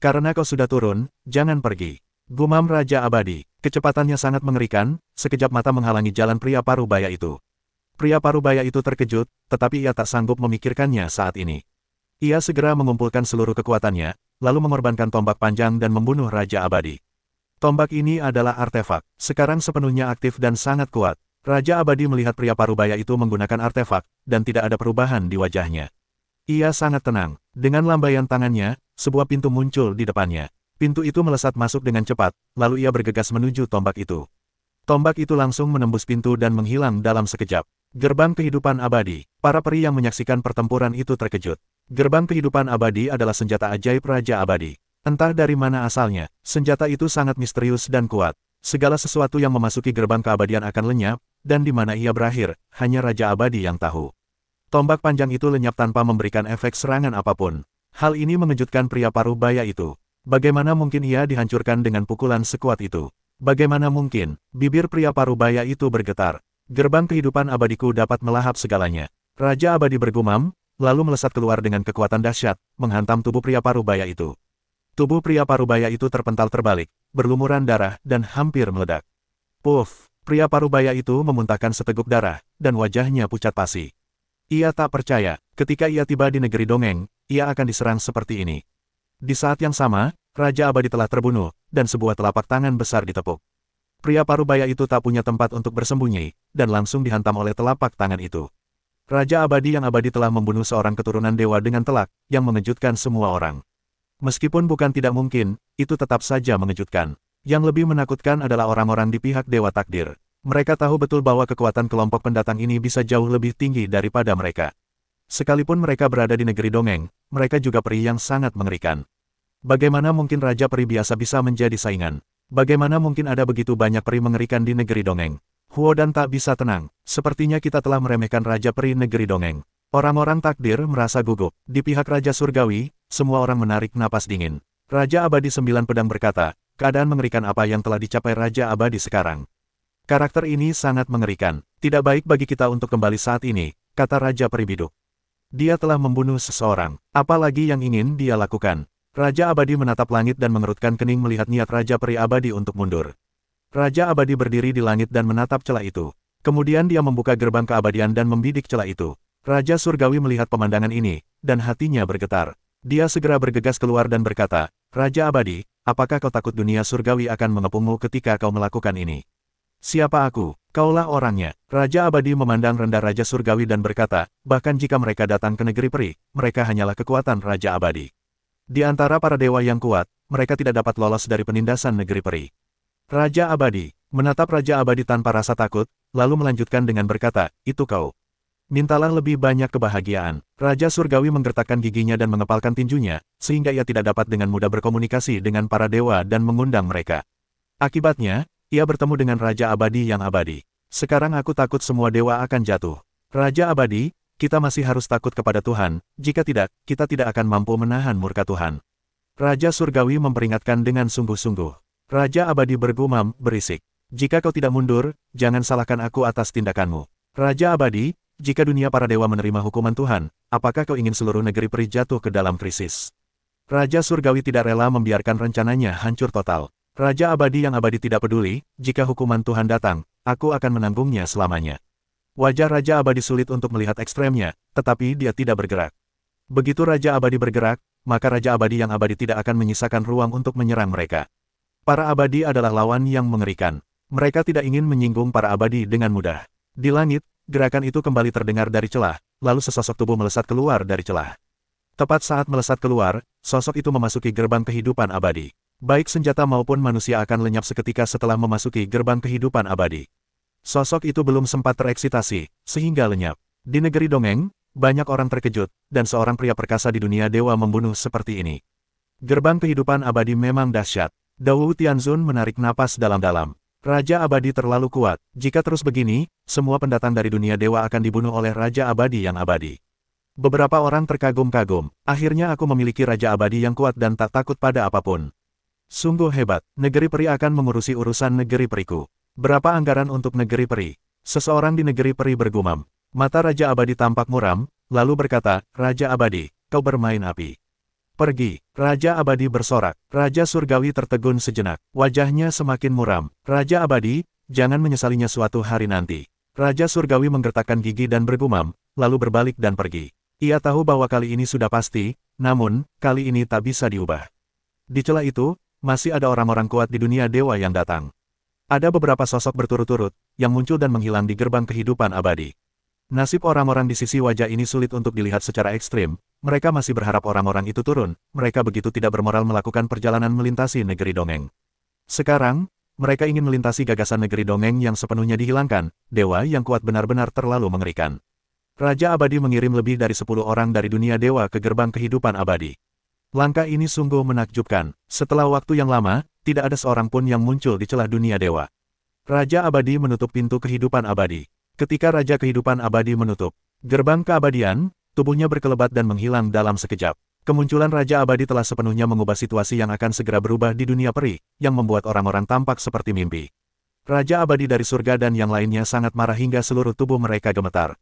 Karena kau sudah turun, jangan pergi. Gumam Raja Abadi. Kecepatannya sangat mengerikan, sekejap mata menghalangi jalan pria parubaya itu. Pria parubaya itu terkejut, tetapi ia tak sanggup memikirkannya saat ini. Ia segera mengumpulkan seluruh kekuatannya, lalu mengorbankan tombak panjang dan membunuh Raja Abadi. Tombak ini adalah artefak, sekarang sepenuhnya aktif dan sangat kuat. Raja Abadi melihat pria parubaya itu menggunakan artefak, dan tidak ada perubahan di wajahnya. Ia sangat tenang. Dengan lambaian tangannya, sebuah pintu muncul di depannya. Pintu itu melesat masuk dengan cepat, lalu ia bergegas menuju tombak itu. Tombak itu langsung menembus pintu dan menghilang dalam sekejap. Gerbang kehidupan abadi. Para peri yang menyaksikan pertempuran itu terkejut. Gerbang kehidupan abadi adalah senjata ajaib Raja Abadi. Entah dari mana asalnya, senjata itu sangat misterius dan kuat. Segala sesuatu yang memasuki gerbang keabadian akan lenyap, dan di mana ia berakhir, hanya Raja Abadi yang tahu. Tombak panjang itu lenyap tanpa memberikan efek serangan apapun. Hal ini mengejutkan pria parubaya itu. Bagaimana mungkin ia dihancurkan dengan pukulan sekuat itu? Bagaimana mungkin? Bibir pria parubaya itu bergetar. Gerbang kehidupan abadiku dapat melahap segalanya. Raja Abadi bergumam, lalu melesat keluar dengan kekuatan dahsyat, menghantam tubuh pria parubaya itu. Tubuh pria parubaya itu terpental terbalik, berlumuran darah, dan hampir meledak. Puff! Pria parubaya itu memuntahkan seteguk darah, dan wajahnya pucat pasi. Ia tak percaya, ketika ia tiba di negeri dongeng, ia akan diserang seperti ini. Di saat yang sama, Raja Abadi telah terbunuh, dan sebuah telapak tangan besar ditepuk. Pria parubaya itu tak punya tempat untuk bersembunyi, dan langsung dihantam oleh telapak tangan itu. Raja Abadi yang abadi telah membunuh seorang keturunan dewa dengan telak, yang mengejutkan semua orang. Meskipun bukan tidak mungkin, itu tetap saja mengejutkan. Yang lebih menakutkan adalah orang-orang di pihak Dewa Takdir. Mereka tahu betul bahwa kekuatan kelompok pendatang ini bisa jauh lebih tinggi daripada mereka. Sekalipun mereka berada di negeri dongeng, mereka juga peri yang sangat mengerikan. Bagaimana mungkin Raja Peri biasa bisa menjadi saingan? Bagaimana mungkin ada begitu banyak peri mengerikan di negeri dongeng? Huodan tak bisa tenang. Sepertinya kita telah meremehkan Raja Peri negeri dongeng. Orang-orang takdir merasa gugup. Di pihak Raja Surgawi, semua orang menarik napas dingin. Raja Abadi Sembilan Pedang berkata, keadaan mengerikan apa yang telah dicapai Raja Abadi sekarang. Karakter ini sangat mengerikan. Tidak baik bagi kita untuk kembali saat ini, kata Raja Peri Biduk. Dia telah membunuh seseorang. Apalagi yang ingin dia lakukan? Raja Abadi menatap langit dan mengerutkan kening melihat niat Raja Peri Abadi untuk mundur. Raja Abadi berdiri di langit dan menatap celah itu. Kemudian dia membuka gerbang keabadian dan membidik celah itu. Raja Surgawi melihat pemandangan ini, dan hatinya bergetar. Dia segera bergegas keluar dan berkata, Raja Abadi, apakah kau takut dunia surgawi akan mengepungmu ketika kau melakukan ini? Siapa aku? Kaulah orangnya. Raja Abadi memandang rendah Raja Surgawi dan berkata, bahkan jika mereka datang ke negeri peri, mereka hanyalah kekuatan Raja Abadi. Di antara para dewa yang kuat, mereka tidak dapat lolos dari penindasan negeri peri. Raja Abadi menatap Raja Abadi tanpa rasa takut, lalu melanjutkan dengan berkata, itu kau. Mintalah lebih banyak kebahagiaan. Raja Surgawi menggertakkan giginya dan mengepalkan tinjunya, sehingga ia tidak dapat dengan mudah berkomunikasi dengan para dewa dan mengundang mereka. Akibatnya, ia bertemu dengan Raja Abadi yang abadi. Sekarang aku takut semua dewa akan jatuh. Raja Abadi, kita masih harus takut kepada Tuhan, jika tidak, kita tidak akan mampu menahan murka Tuhan. Raja Surgawi memperingatkan dengan sungguh-sungguh. Raja Abadi bergumam, berisik. Jika kau tidak mundur, jangan salahkan aku atas tindakanmu. Raja Abadi, jika dunia para dewa menerima hukuman Tuhan, apakah kau ingin seluruh negeri peri jatuh ke dalam krisis? Raja Surgawi tidak rela membiarkan rencananya hancur total. Raja Abadi yang abadi tidak peduli, jika hukuman Tuhan datang, aku akan menanggungnya selamanya. Wajah Raja Abadi sulit untuk melihat ekstremnya, tetapi dia tidak bergerak. Begitu Raja Abadi bergerak, maka Raja Abadi yang abadi tidak akan menyisakan ruang untuk menyerang mereka. Para abadi adalah lawan yang mengerikan. Mereka tidak ingin menyinggung para abadi dengan mudah. Di langit, gerakan itu kembali terdengar dari celah, lalu sesosok tubuh melesat keluar dari celah. Tepat saat melesat keluar, sosok itu memasuki gerbang kehidupan abadi. Baik senjata maupun manusia akan lenyap seketika setelah memasuki gerbang kehidupan abadi. Sosok itu belum sempat tereksitasi, sehingga lenyap. Di negeri dongeng, banyak orang terkejut, dan seorang pria perkasa di dunia dewa membunuh seperti ini. Gerbang kehidupan abadi memang dahsyat. Dao Tianzun menarik napas dalam-dalam. Raja Abadi terlalu kuat. Jika terus begini, semua pendatang dari dunia dewa akan dibunuh oleh Raja Abadi yang abadi. Beberapa orang terkagum-kagum. Akhirnya aku memiliki Raja Abadi yang kuat dan tak takut pada apapun. Sungguh hebat. Negeri peri akan mengurusi urusan negeri periku. Berapa anggaran untuk negeri peri? Seseorang di negeri peri bergumam. Mata Raja Abadi tampak muram, lalu berkata, Raja Abadi, kau bermain api. Pergi, Raja Abadi bersorak. Raja Surgawi tertegun sejenak. Wajahnya semakin muram. Raja Abadi, jangan menyesalinya suatu hari nanti. Raja Surgawi menggertakkan gigi dan bergumam, lalu berbalik dan pergi. Ia tahu bahwa kali ini sudah pasti, namun, kali ini tak bisa diubah. Di celah itu, masih ada orang-orang kuat di dunia dewa yang datang. Ada beberapa sosok berturut-turut, yang muncul dan menghilang di gerbang kehidupan abadi. Nasib orang-orang di sisi wajah ini sulit untuk dilihat secara ekstrim, mereka masih berharap orang-orang itu turun, mereka begitu tidak bermoral melakukan perjalanan melintasi negeri dongeng. Sekarang, mereka ingin melintasi gagasan negeri dongeng yang sepenuhnya dihilangkan, dewa yang kuat benar-benar terlalu mengerikan. Raja Abadi mengirim lebih dari 10 orang dari dunia dewa ke gerbang kehidupan abadi. Langkah ini sungguh menakjubkan, setelah waktu yang lama, tidak ada seorang pun yang muncul di celah dunia dewa. Raja Abadi menutup pintu kehidupan abadi. Ketika Raja Kehidupan Abadi menutup gerbang keabadian, tubuhnya berkelebat dan menghilang dalam sekejap. Kemunculan Raja Abadi telah sepenuhnya mengubah situasi yang akan segera berubah di dunia peri, yang membuat orang-orang tampak seperti mimpi. Raja Abadi dari surga dan yang lainnya sangat marah hingga seluruh tubuh mereka gemetar.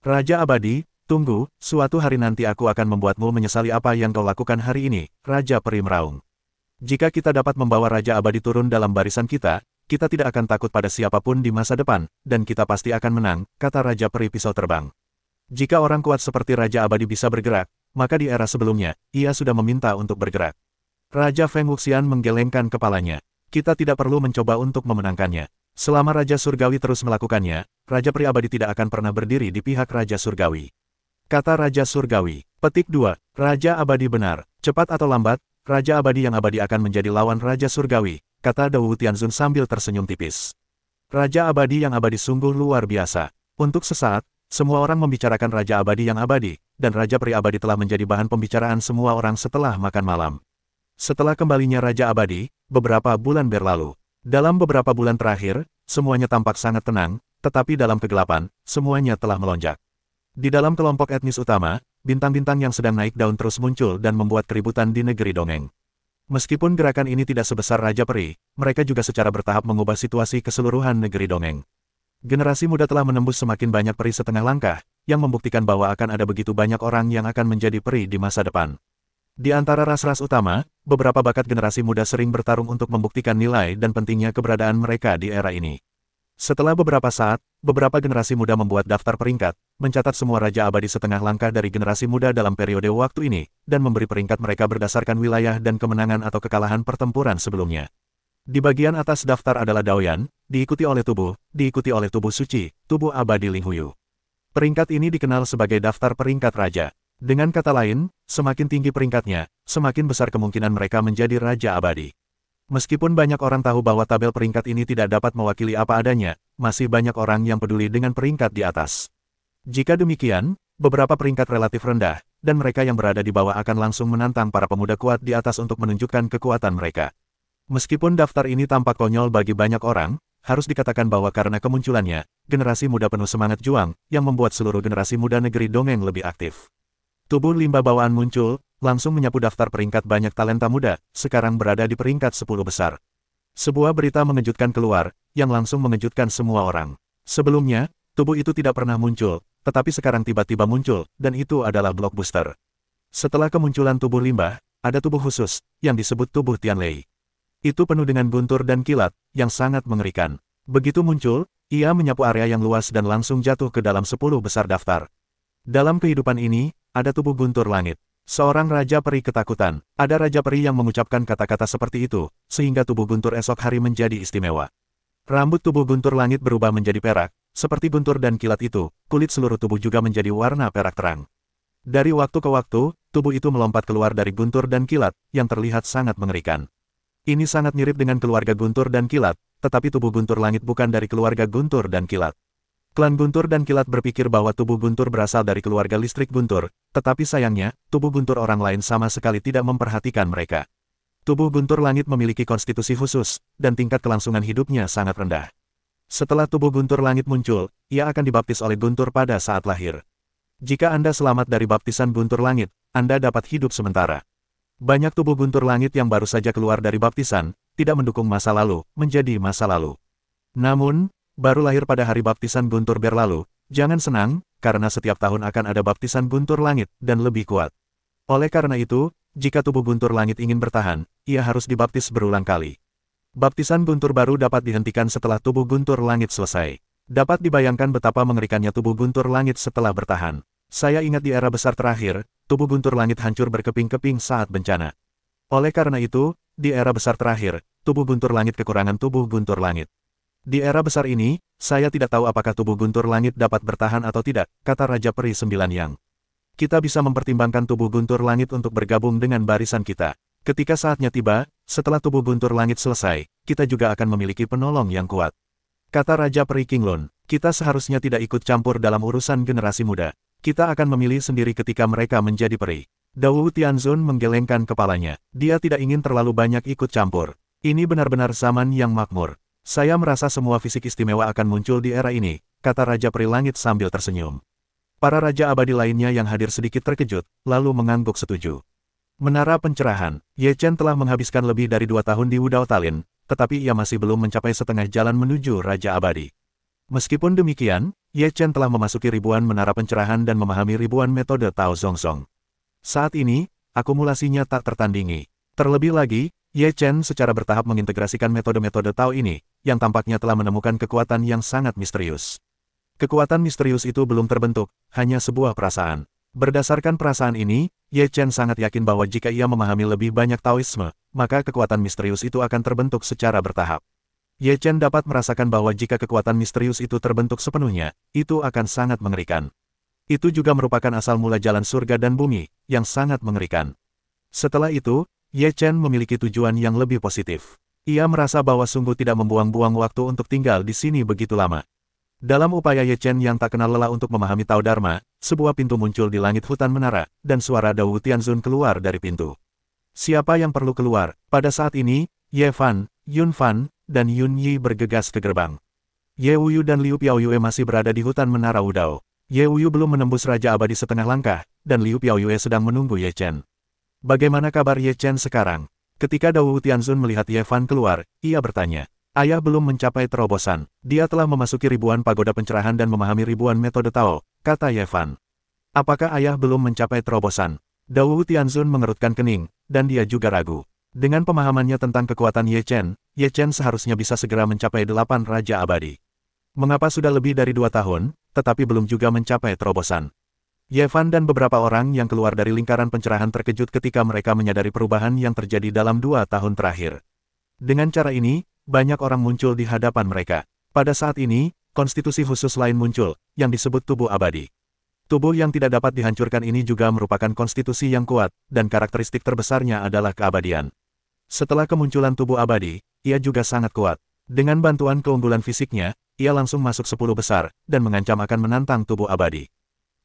Raja Abadi, tunggu, suatu hari nanti aku akan membuatmu menyesali apa yang kau lakukan hari ini, Raja Peri meraung. Jika kita dapat membawa Raja Abadi turun dalam barisan kita tidak akan takut pada siapapun di masa depan, dan kita pasti akan menang, kata Raja Peri Pisau Terbang. Jika orang kuat seperti Raja Abadi bisa bergerak, maka di era sebelumnya, ia sudah meminta untuk bergerak. Raja Feng Wuxian menggelengkan kepalanya. Kita tidak perlu mencoba untuk memenangkannya. Selama Raja Surgawi terus melakukannya, Raja Peri Abadi tidak akan pernah berdiri di pihak Raja Surgawi. Kata Raja Surgawi. Petik 2. Raja Abadi benar. Cepat atau lambat, Raja Abadi yang abadi akan menjadi lawan Raja Surgawi, kata Dou Tianzun sambil tersenyum tipis. Raja Abadi yang abadi sungguh luar biasa. Untuk sesaat, semua orang membicarakan Raja Abadi yang abadi, dan Raja Peri Abadi telah menjadi bahan pembicaraan semua orang setelah makan malam. Setelah kembalinya Raja Abadi, beberapa bulan berlalu. Dalam beberapa bulan terakhir, semuanya tampak sangat tenang, tetapi dalam kegelapan, semuanya telah melonjak. Di dalam kelompok etnis utama, bintang-bintang yang sedang naik daun terus muncul dan membuat keributan di negeri dongeng. Meskipun gerakan ini tidak sebesar Raja Peri, mereka juga secara bertahap mengubah situasi keseluruhan negeri dongeng. Generasi muda telah menembus semakin banyak peri setengah langkah, yang membuktikan bahwa akan ada begitu banyak orang yang akan menjadi peri di masa depan. Di antara ras-ras utama, beberapa bakat generasi muda sering bertarung untuk membuktikan nilai dan pentingnya keberadaan mereka di era ini. Setelah beberapa saat, beberapa generasi muda membuat daftar peringkat, mencatat semua Raja Abadi setengah langkah dari generasi muda dalam periode waktu ini, dan memberi peringkat mereka berdasarkan wilayah dan kemenangan atau kekalahan pertempuran sebelumnya. Di bagian atas daftar adalah Daoyan, diikuti oleh tubuh suci, tubuh abadi Linghuyu. Peringkat ini dikenal sebagai daftar peringkat raja. Dengan kata lain, semakin tinggi peringkatnya, semakin besar kemungkinan mereka menjadi Raja Abadi. Meskipun banyak orang tahu bahwa tabel peringkat ini tidak dapat mewakili apa adanya, masih banyak orang yang peduli dengan peringkat di atas. Jika demikian, beberapa peringkat relatif rendah, dan mereka yang berada di bawah akan langsung menantang para pemuda kuat di atas untuk menunjukkan kekuatan mereka. Meskipun daftar ini tampak konyol bagi banyak orang, harus dikatakan bahwa karena kemunculannya, generasi muda penuh semangat juang, yang membuat seluruh generasi muda negeri dongeng lebih aktif. Tubuh limbah bawaan muncul, langsung menyapu daftar peringkat banyak talenta muda, sekarang berada di peringkat 10 besar. Sebuah berita mengejutkan keluar, yang langsung mengejutkan semua orang. Sebelumnya, tubuh itu tidak pernah muncul, tetapi sekarang tiba-tiba muncul, dan itu adalah blockbuster. Setelah kemunculan tubuh limbah, ada tubuh khusus, yang disebut tubuh Tianlei. Itu penuh dengan guntur dan kilat, yang sangat mengerikan. Begitu muncul, ia menyapu area yang luas dan langsung jatuh ke dalam 10 besar daftar. Dalam kehidupan ini, ada tubuh guntur langit. Seorang Raja Peri ketakutan. Ada Raja Peri yang mengucapkan kata-kata seperti itu, sehingga tubuh guntur esok hari menjadi istimewa. Rambut tubuh guntur langit berubah menjadi perak, seperti guntur dan kilat itu, kulit seluruh tubuh juga menjadi warna perak terang. Dari waktu ke waktu, tubuh itu melompat keluar dari guntur dan kilat, yang terlihat sangat mengerikan. Ini sangat mirip dengan keluarga guntur dan kilat, tetapi tubuh guntur langit bukan dari keluarga guntur dan kilat. Klan Guntur dan Kilat berpikir bahwa tubuh Guntur berasal dari keluarga listrik Guntur, tetapi sayangnya, tubuh Guntur orang lain sama sekali tidak memperhatikan mereka. Tubuh Guntur Langit memiliki konstitusi khusus, dan tingkat kelangsungan hidupnya sangat rendah. Setelah tubuh Guntur Langit muncul, ia akan dibaptis oleh Guntur pada saat lahir. Jika Anda selamat dari baptisan Guntur Langit, Anda dapat hidup sementara. Banyak tubuh Guntur Langit yang baru saja keluar dari baptisan, tidak mendukung masa lalu, menjadi masa lalu. Namun, baru lahir pada hari baptisan Guntur berlalu, jangan senang, karena setiap tahun akan ada baptisan Guntur Langit, dan lebih kuat. Oleh karena itu, jika tubuh guntur langit ingin bertahan, ia harus dibaptis berulang kali. Baptisan guntur baru dapat dihentikan setelah tubuh guntur langit selesai. Dapat dibayangkan betapa mengerikannya tubuh guntur langit setelah bertahan. Saya ingat di era besar terakhir, tubuh guntur langit hancur berkeping-keping saat bencana. Oleh karena itu, di era besar terakhir, tubuh guntur langit kekurangan tubuh guntur langit. Di era besar ini, saya tidak tahu apakah tubuh guntur langit dapat bertahan atau tidak, kata Raja Peri Sembilan Yang. Kita bisa mempertimbangkan tubuh guntur langit untuk bergabung dengan barisan kita. Ketika saatnya tiba, setelah tubuh guntur langit selesai, kita juga akan memiliki penolong yang kuat. Kata Raja Peri Kinglun, kita seharusnya tidak ikut campur dalam urusan generasi muda. Kita akan memilih sendiri ketika mereka menjadi peri. Dao Tianzun menggelengkan kepalanya. Dia tidak ingin terlalu banyak ikut campur. Ini benar-benar zaman yang makmur. Saya merasa semua fisik istimewa akan muncul di era ini, kata Raja Peri Langit sambil tersenyum. Para Raja Abadi lainnya yang hadir sedikit terkejut, lalu mengangguk setuju. Menara Pencerahan, Ye Chen telah menghabiskan lebih dari 2 tahun di Wudao Talin, tetapi ia masih belum mencapai setengah jalan menuju Raja Abadi. Meskipun demikian, Ye Chen telah memasuki ribuan menara pencerahan dan memahami ribuan metode Tao Zongzong. Saat ini, akumulasinya tak tertandingi. Terlebih lagi, Ye Chen secara bertahap mengintegrasikan metode-metode Tao ini, yang tampaknya telah menemukan kekuatan yang sangat misterius. Kekuatan misterius itu belum terbentuk, hanya sebuah perasaan. Berdasarkan perasaan ini, Ye Chen sangat yakin bahwa jika ia memahami lebih banyak Taoisme, maka kekuatan misterius itu akan terbentuk secara bertahap. Ye Chen dapat merasakan bahwa jika kekuatan misterius itu terbentuk sepenuhnya, itu akan sangat mengerikan. Itu juga merupakan asal mula jalan surga dan bumi, yang sangat mengerikan. Setelah itu, Ye Chen memiliki tujuan yang lebih positif. Ia merasa bahwa sungguh tidak membuang-buang waktu untuk tinggal di sini begitu lama. Dalam upaya Ye Chen yang tak kenal lelah untuk memahami Tao Dharma, sebuah pintu muncul di langit hutan menara, dan suara Dao Tianzun keluar dari pintu. Siapa yang perlu keluar? Pada saat ini, Ye Fan, Yun Fan, dan Yun Yi bergegas ke gerbang. Ye Wuyu dan Liu Piaoyue masih berada di hutan menara Wudao. Ye Wuyu belum menembus Raja Abadi setengah langkah, dan Liu Piaoyue sedang menunggu Ye Chen. Bagaimana kabar Ye Chen sekarang? Ketika Dao Tianzun melihat Ye Fan keluar, ia bertanya. Ayah belum mencapai terobosan. Dia telah memasuki ribuan pagoda pencerahan dan memahami ribuan metode Tao, kata Ye Fan. Apakah ayah belum mencapai terobosan? Dao Tianzun mengerutkan kening, dan dia juga ragu. Dengan pemahamannya tentang kekuatan Ye Chen seharusnya bisa segera mencapai 8 Raja Abadi. Mengapa sudah lebih dari 2 tahun, tetapi belum juga mencapai terobosan? Ye Fan dan beberapa orang yang keluar dari lingkaran pencerahan terkejut ketika mereka menyadari perubahan yang terjadi dalam 2 tahun terakhir. Dengan cara ini, banyak orang muncul di hadapan mereka. Pada saat ini, konstitusi khusus lain muncul, yang disebut tubuh abadi. Tubuh yang tidak dapat dihancurkan ini juga merupakan konstitusi yang kuat, dan karakteristik terbesarnya adalah keabadian. Setelah kemunculan tubuh abadi, ia juga sangat kuat. Dengan bantuan keunggulan fisiknya, ia langsung masuk 10 besar, dan mengancam akan menantang tubuh abadi.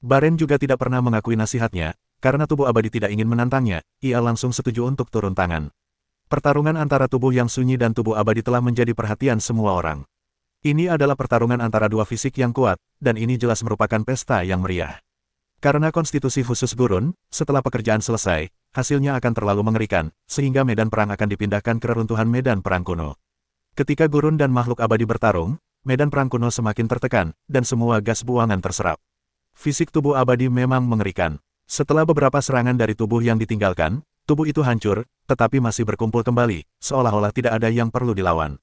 Baren juga tidak pernah mengakui nasihatnya, karena tubuh abadi tidak ingin menantangnya, ia langsung setuju untuk turun tangan. Pertarungan antara tubuh yang sunyi dan tubuh abadi telah menjadi perhatian semua orang. Ini adalah pertarungan antara dua fisik yang kuat, dan ini jelas merupakan pesta yang meriah. Karena konstitusi khusus gurun, setelah pekerjaan selesai, hasilnya akan terlalu mengerikan, sehingga medan perang akan dipindahkan ke reruntuhan medan perang kuno. Ketika gurun dan makhluk abadi bertarung, medan perang kuno semakin tertekan, dan semua gas buangan terserap. Fisik tubuh abadi memang mengerikan. Setelah beberapa serangan dari tubuh yang ditinggalkan, tubuh itu hancur, tetapi masih berkumpul kembali, seolah-olah tidak ada yang perlu dilawan.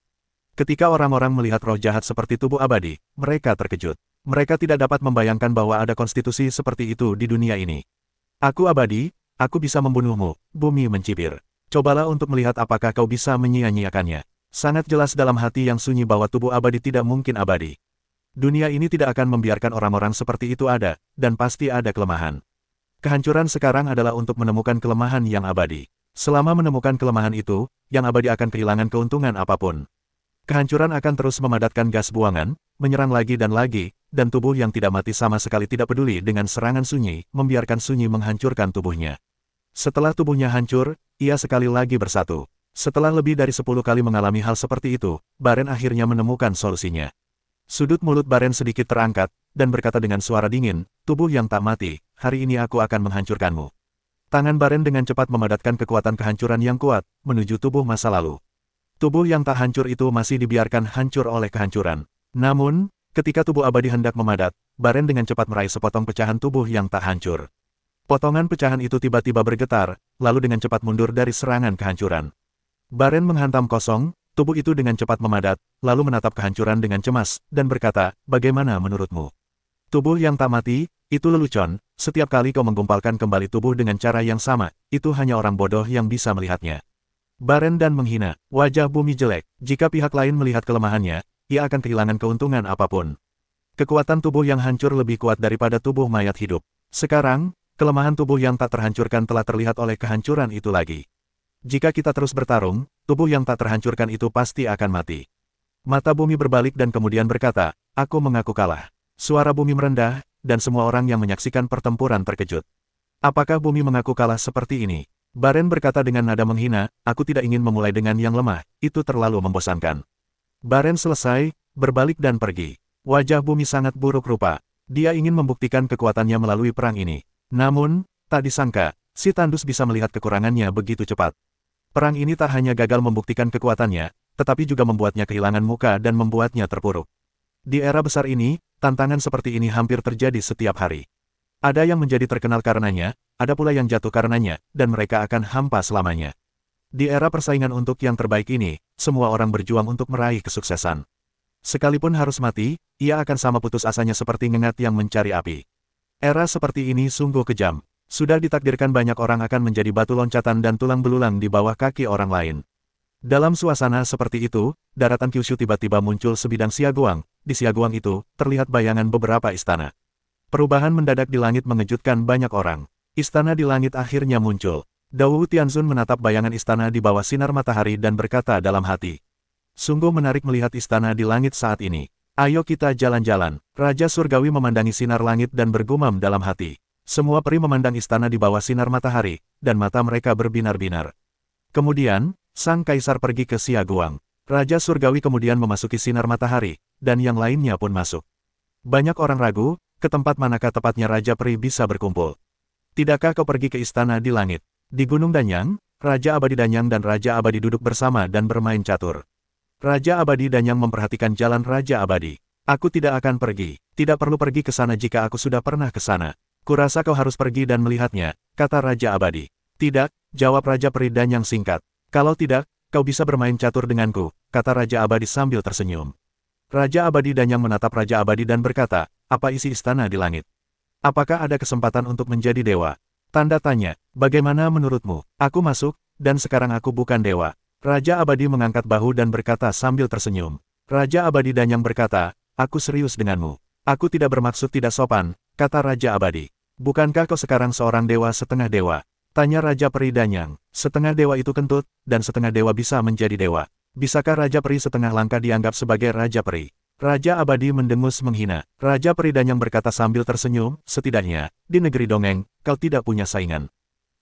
Ketika orang-orang melihat roh jahat seperti tubuh abadi, mereka terkejut. Mereka tidak dapat membayangkan bahwa ada konstitusi seperti itu di dunia ini. Aku abadi, aku bisa membunuhmu, bumi mencibir. Cobalah untuk melihat apakah kau bisa menyia-nyiakannya. Sangat jelas dalam hati yang sunyi bahwa tubuh abadi tidak mungkin abadi. Dunia ini tidak akan membiarkan orang-orang seperti itu ada, dan pasti ada kelemahan. Kehancuran sekarang adalah untuk menemukan kelemahan yang abadi. Selama menemukan kelemahan itu, yang abadi akan kehilangan keuntungan apapun. Kehancuran akan terus memadatkan gas buangan, menyerang lagi, dan tubuh yang tidak mati sama sekali tidak peduli dengan serangan sunyi, membiarkan sunyi menghancurkan tubuhnya. Setelah tubuhnya hancur, ia sekali lagi bersatu. Setelah lebih dari 10 kali mengalami hal seperti itu, Baren akhirnya menemukan solusinya. Sudut mulut Baren sedikit terangkat, dan berkata dengan suara dingin, tubuh yang tak mati, hari ini aku akan menghancurkanmu. Tangan Baren dengan cepat memadatkan kekuatan kehancuran yang kuat, menuju tubuh masa lalu. Tubuh yang tak hancur itu masih dibiarkan hancur oleh kehancuran. Namun, ketika tubuh abadi hendak memadat, Baren dengan cepat meraih sepotong pecahan tubuh yang tak hancur. Potongan pecahan itu tiba-tiba bergetar, lalu dengan cepat mundur dari serangan kehancuran. Baren menghantam kosong, tubuh itu dengan cepat memadat, lalu menatap kehancuran dengan cemas, dan berkata, bagaimana menurutmu? Tubuh yang tak mati, itu lelucon, setiap kali kau menggumpalkan kembali tubuh dengan cara yang sama, itu hanya orang bodoh yang bisa melihatnya. Baren dan menghina, wajah bumi jelek, jika pihak lain melihat kelemahannya, ia akan kehilangan keuntungan apapun. Kekuatan tubuh yang hancur lebih kuat daripada tubuh mayat hidup. Sekarang, kelemahan tubuh yang tak terhancurkan telah terlihat oleh kehancuran itu lagi. Jika kita terus bertarung, tubuh yang tak terhancurkan itu pasti akan mati. Mata bumi berbalik dan kemudian berkata, aku mengaku kalah. Suara bumi merendah, dan semua orang yang menyaksikan pertempuran terkejut. Apakah bumi mengaku kalah seperti ini? Baren berkata dengan nada menghina, aku tidak ingin memulai dengan yang lemah, itu terlalu membosankan. Baren selesai, berbalik dan pergi. Wajah bumi sangat buruk rupa. Dia ingin membuktikan kekuatannya melalui perang ini. Namun, tak disangka, si tandus bisa melihat kekurangannya begitu cepat. Perang ini tak hanya gagal membuktikan kekuatannya, tetapi juga membuatnya kehilangan muka dan membuatnya terpuruk. Di era besar ini, tantangan seperti ini hampir terjadi setiap hari. Ada yang menjadi terkenal karenanya, ada pula yang jatuh karenanya, dan mereka akan hampa selamanya. Di era persaingan untuk yang terbaik ini, semua orang berjuang untuk meraih kesuksesan. Sekalipun harus mati, ia akan sama putus asanya seperti ngengat yang mencari api. Era seperti ini sungguh kejam. Sudah ditakdirkan banyak orang akan menjadi batu loncatan dan tulang belulang di bawah kaki orang lain. Dalam suasana seperti itu, daratan Kyushu tiba-tiba muncul sebidang Xiaoguang. Di Xiaoguang itu, terlihat bayangan beberapa istana. Perubahan mendadak di langit mengejutkan banyak orang. Istana di langit akhirnya muncul. Dao Tianzun menatap bayangan istana di bawah sinar matahari dan berkata dalam hati. Sungguh menarik melihat istana di langit saat ini. Ayo kita jalan-jalan. Raja Surgawi memandangi sinar langit dan bergumam dalam hati. Semua peri memandang istana di bawah sinar matahari, dan mata mereka berbinar-binar. Kemudian, sang kaisar pergi ke Xiaoguang. Raja Surgawi kemudian memasuki sinar matahari, dan yang lainnya pun masuk. Banyak orang ragu, ke tempat manakah tepatnya Raja Peri bisa berkumpul. Tidakkah kau pergi ke istana di langit? Di Gunung Danyang, Raja Abadi Danyang dan Raja Abadi duduk bersama dan bermain catur. Raja Abadi Danyang memperhatikan jalan Raja Abadi. Aku tidak akan pergi. Tidak perlu pergi ke sana jika aku sudah pernah ke sana. Kurasa kau harus pergi dan melihatnya, kata Raja Abadi. Tidak, jawab Raja Peri Danyang singkat. Kalau tidak, kau bisa bermain catur denganku, kata Raja Abadi sambil tersenyum. Raja Abadi Danyang menatap Raja Abadi dan berkata, apa isi istana di langit? Apakah ada kesempatan untuk menjadi dewa? Tanda tanya, bagaimana menurutmu? Aku masuk, dan sekarang aku bukan dewa. Raja Abadi mengangkat bahu dan berkata sambil tersenyum. Raja Abadi Danyang berkata, aku serius denganmu. Aku tidak bermaksud tidak sopan, kata Raja Abadi. Bukankah kau sekarang seorang dewa setengah dewa? Tanya Raja Peri Danyang. Setengah dewa itu kentut, dan setengah dewa bisa menjadi dewa. Bisakah Raja Peri setengah langka dianggap sebagai Raja Peri? Raja Abadi mendengus menghina. Raja Peri Danyang berkata sambil tersenyum, setidaknya, di negeri dongeng, kau tidak punya saingan.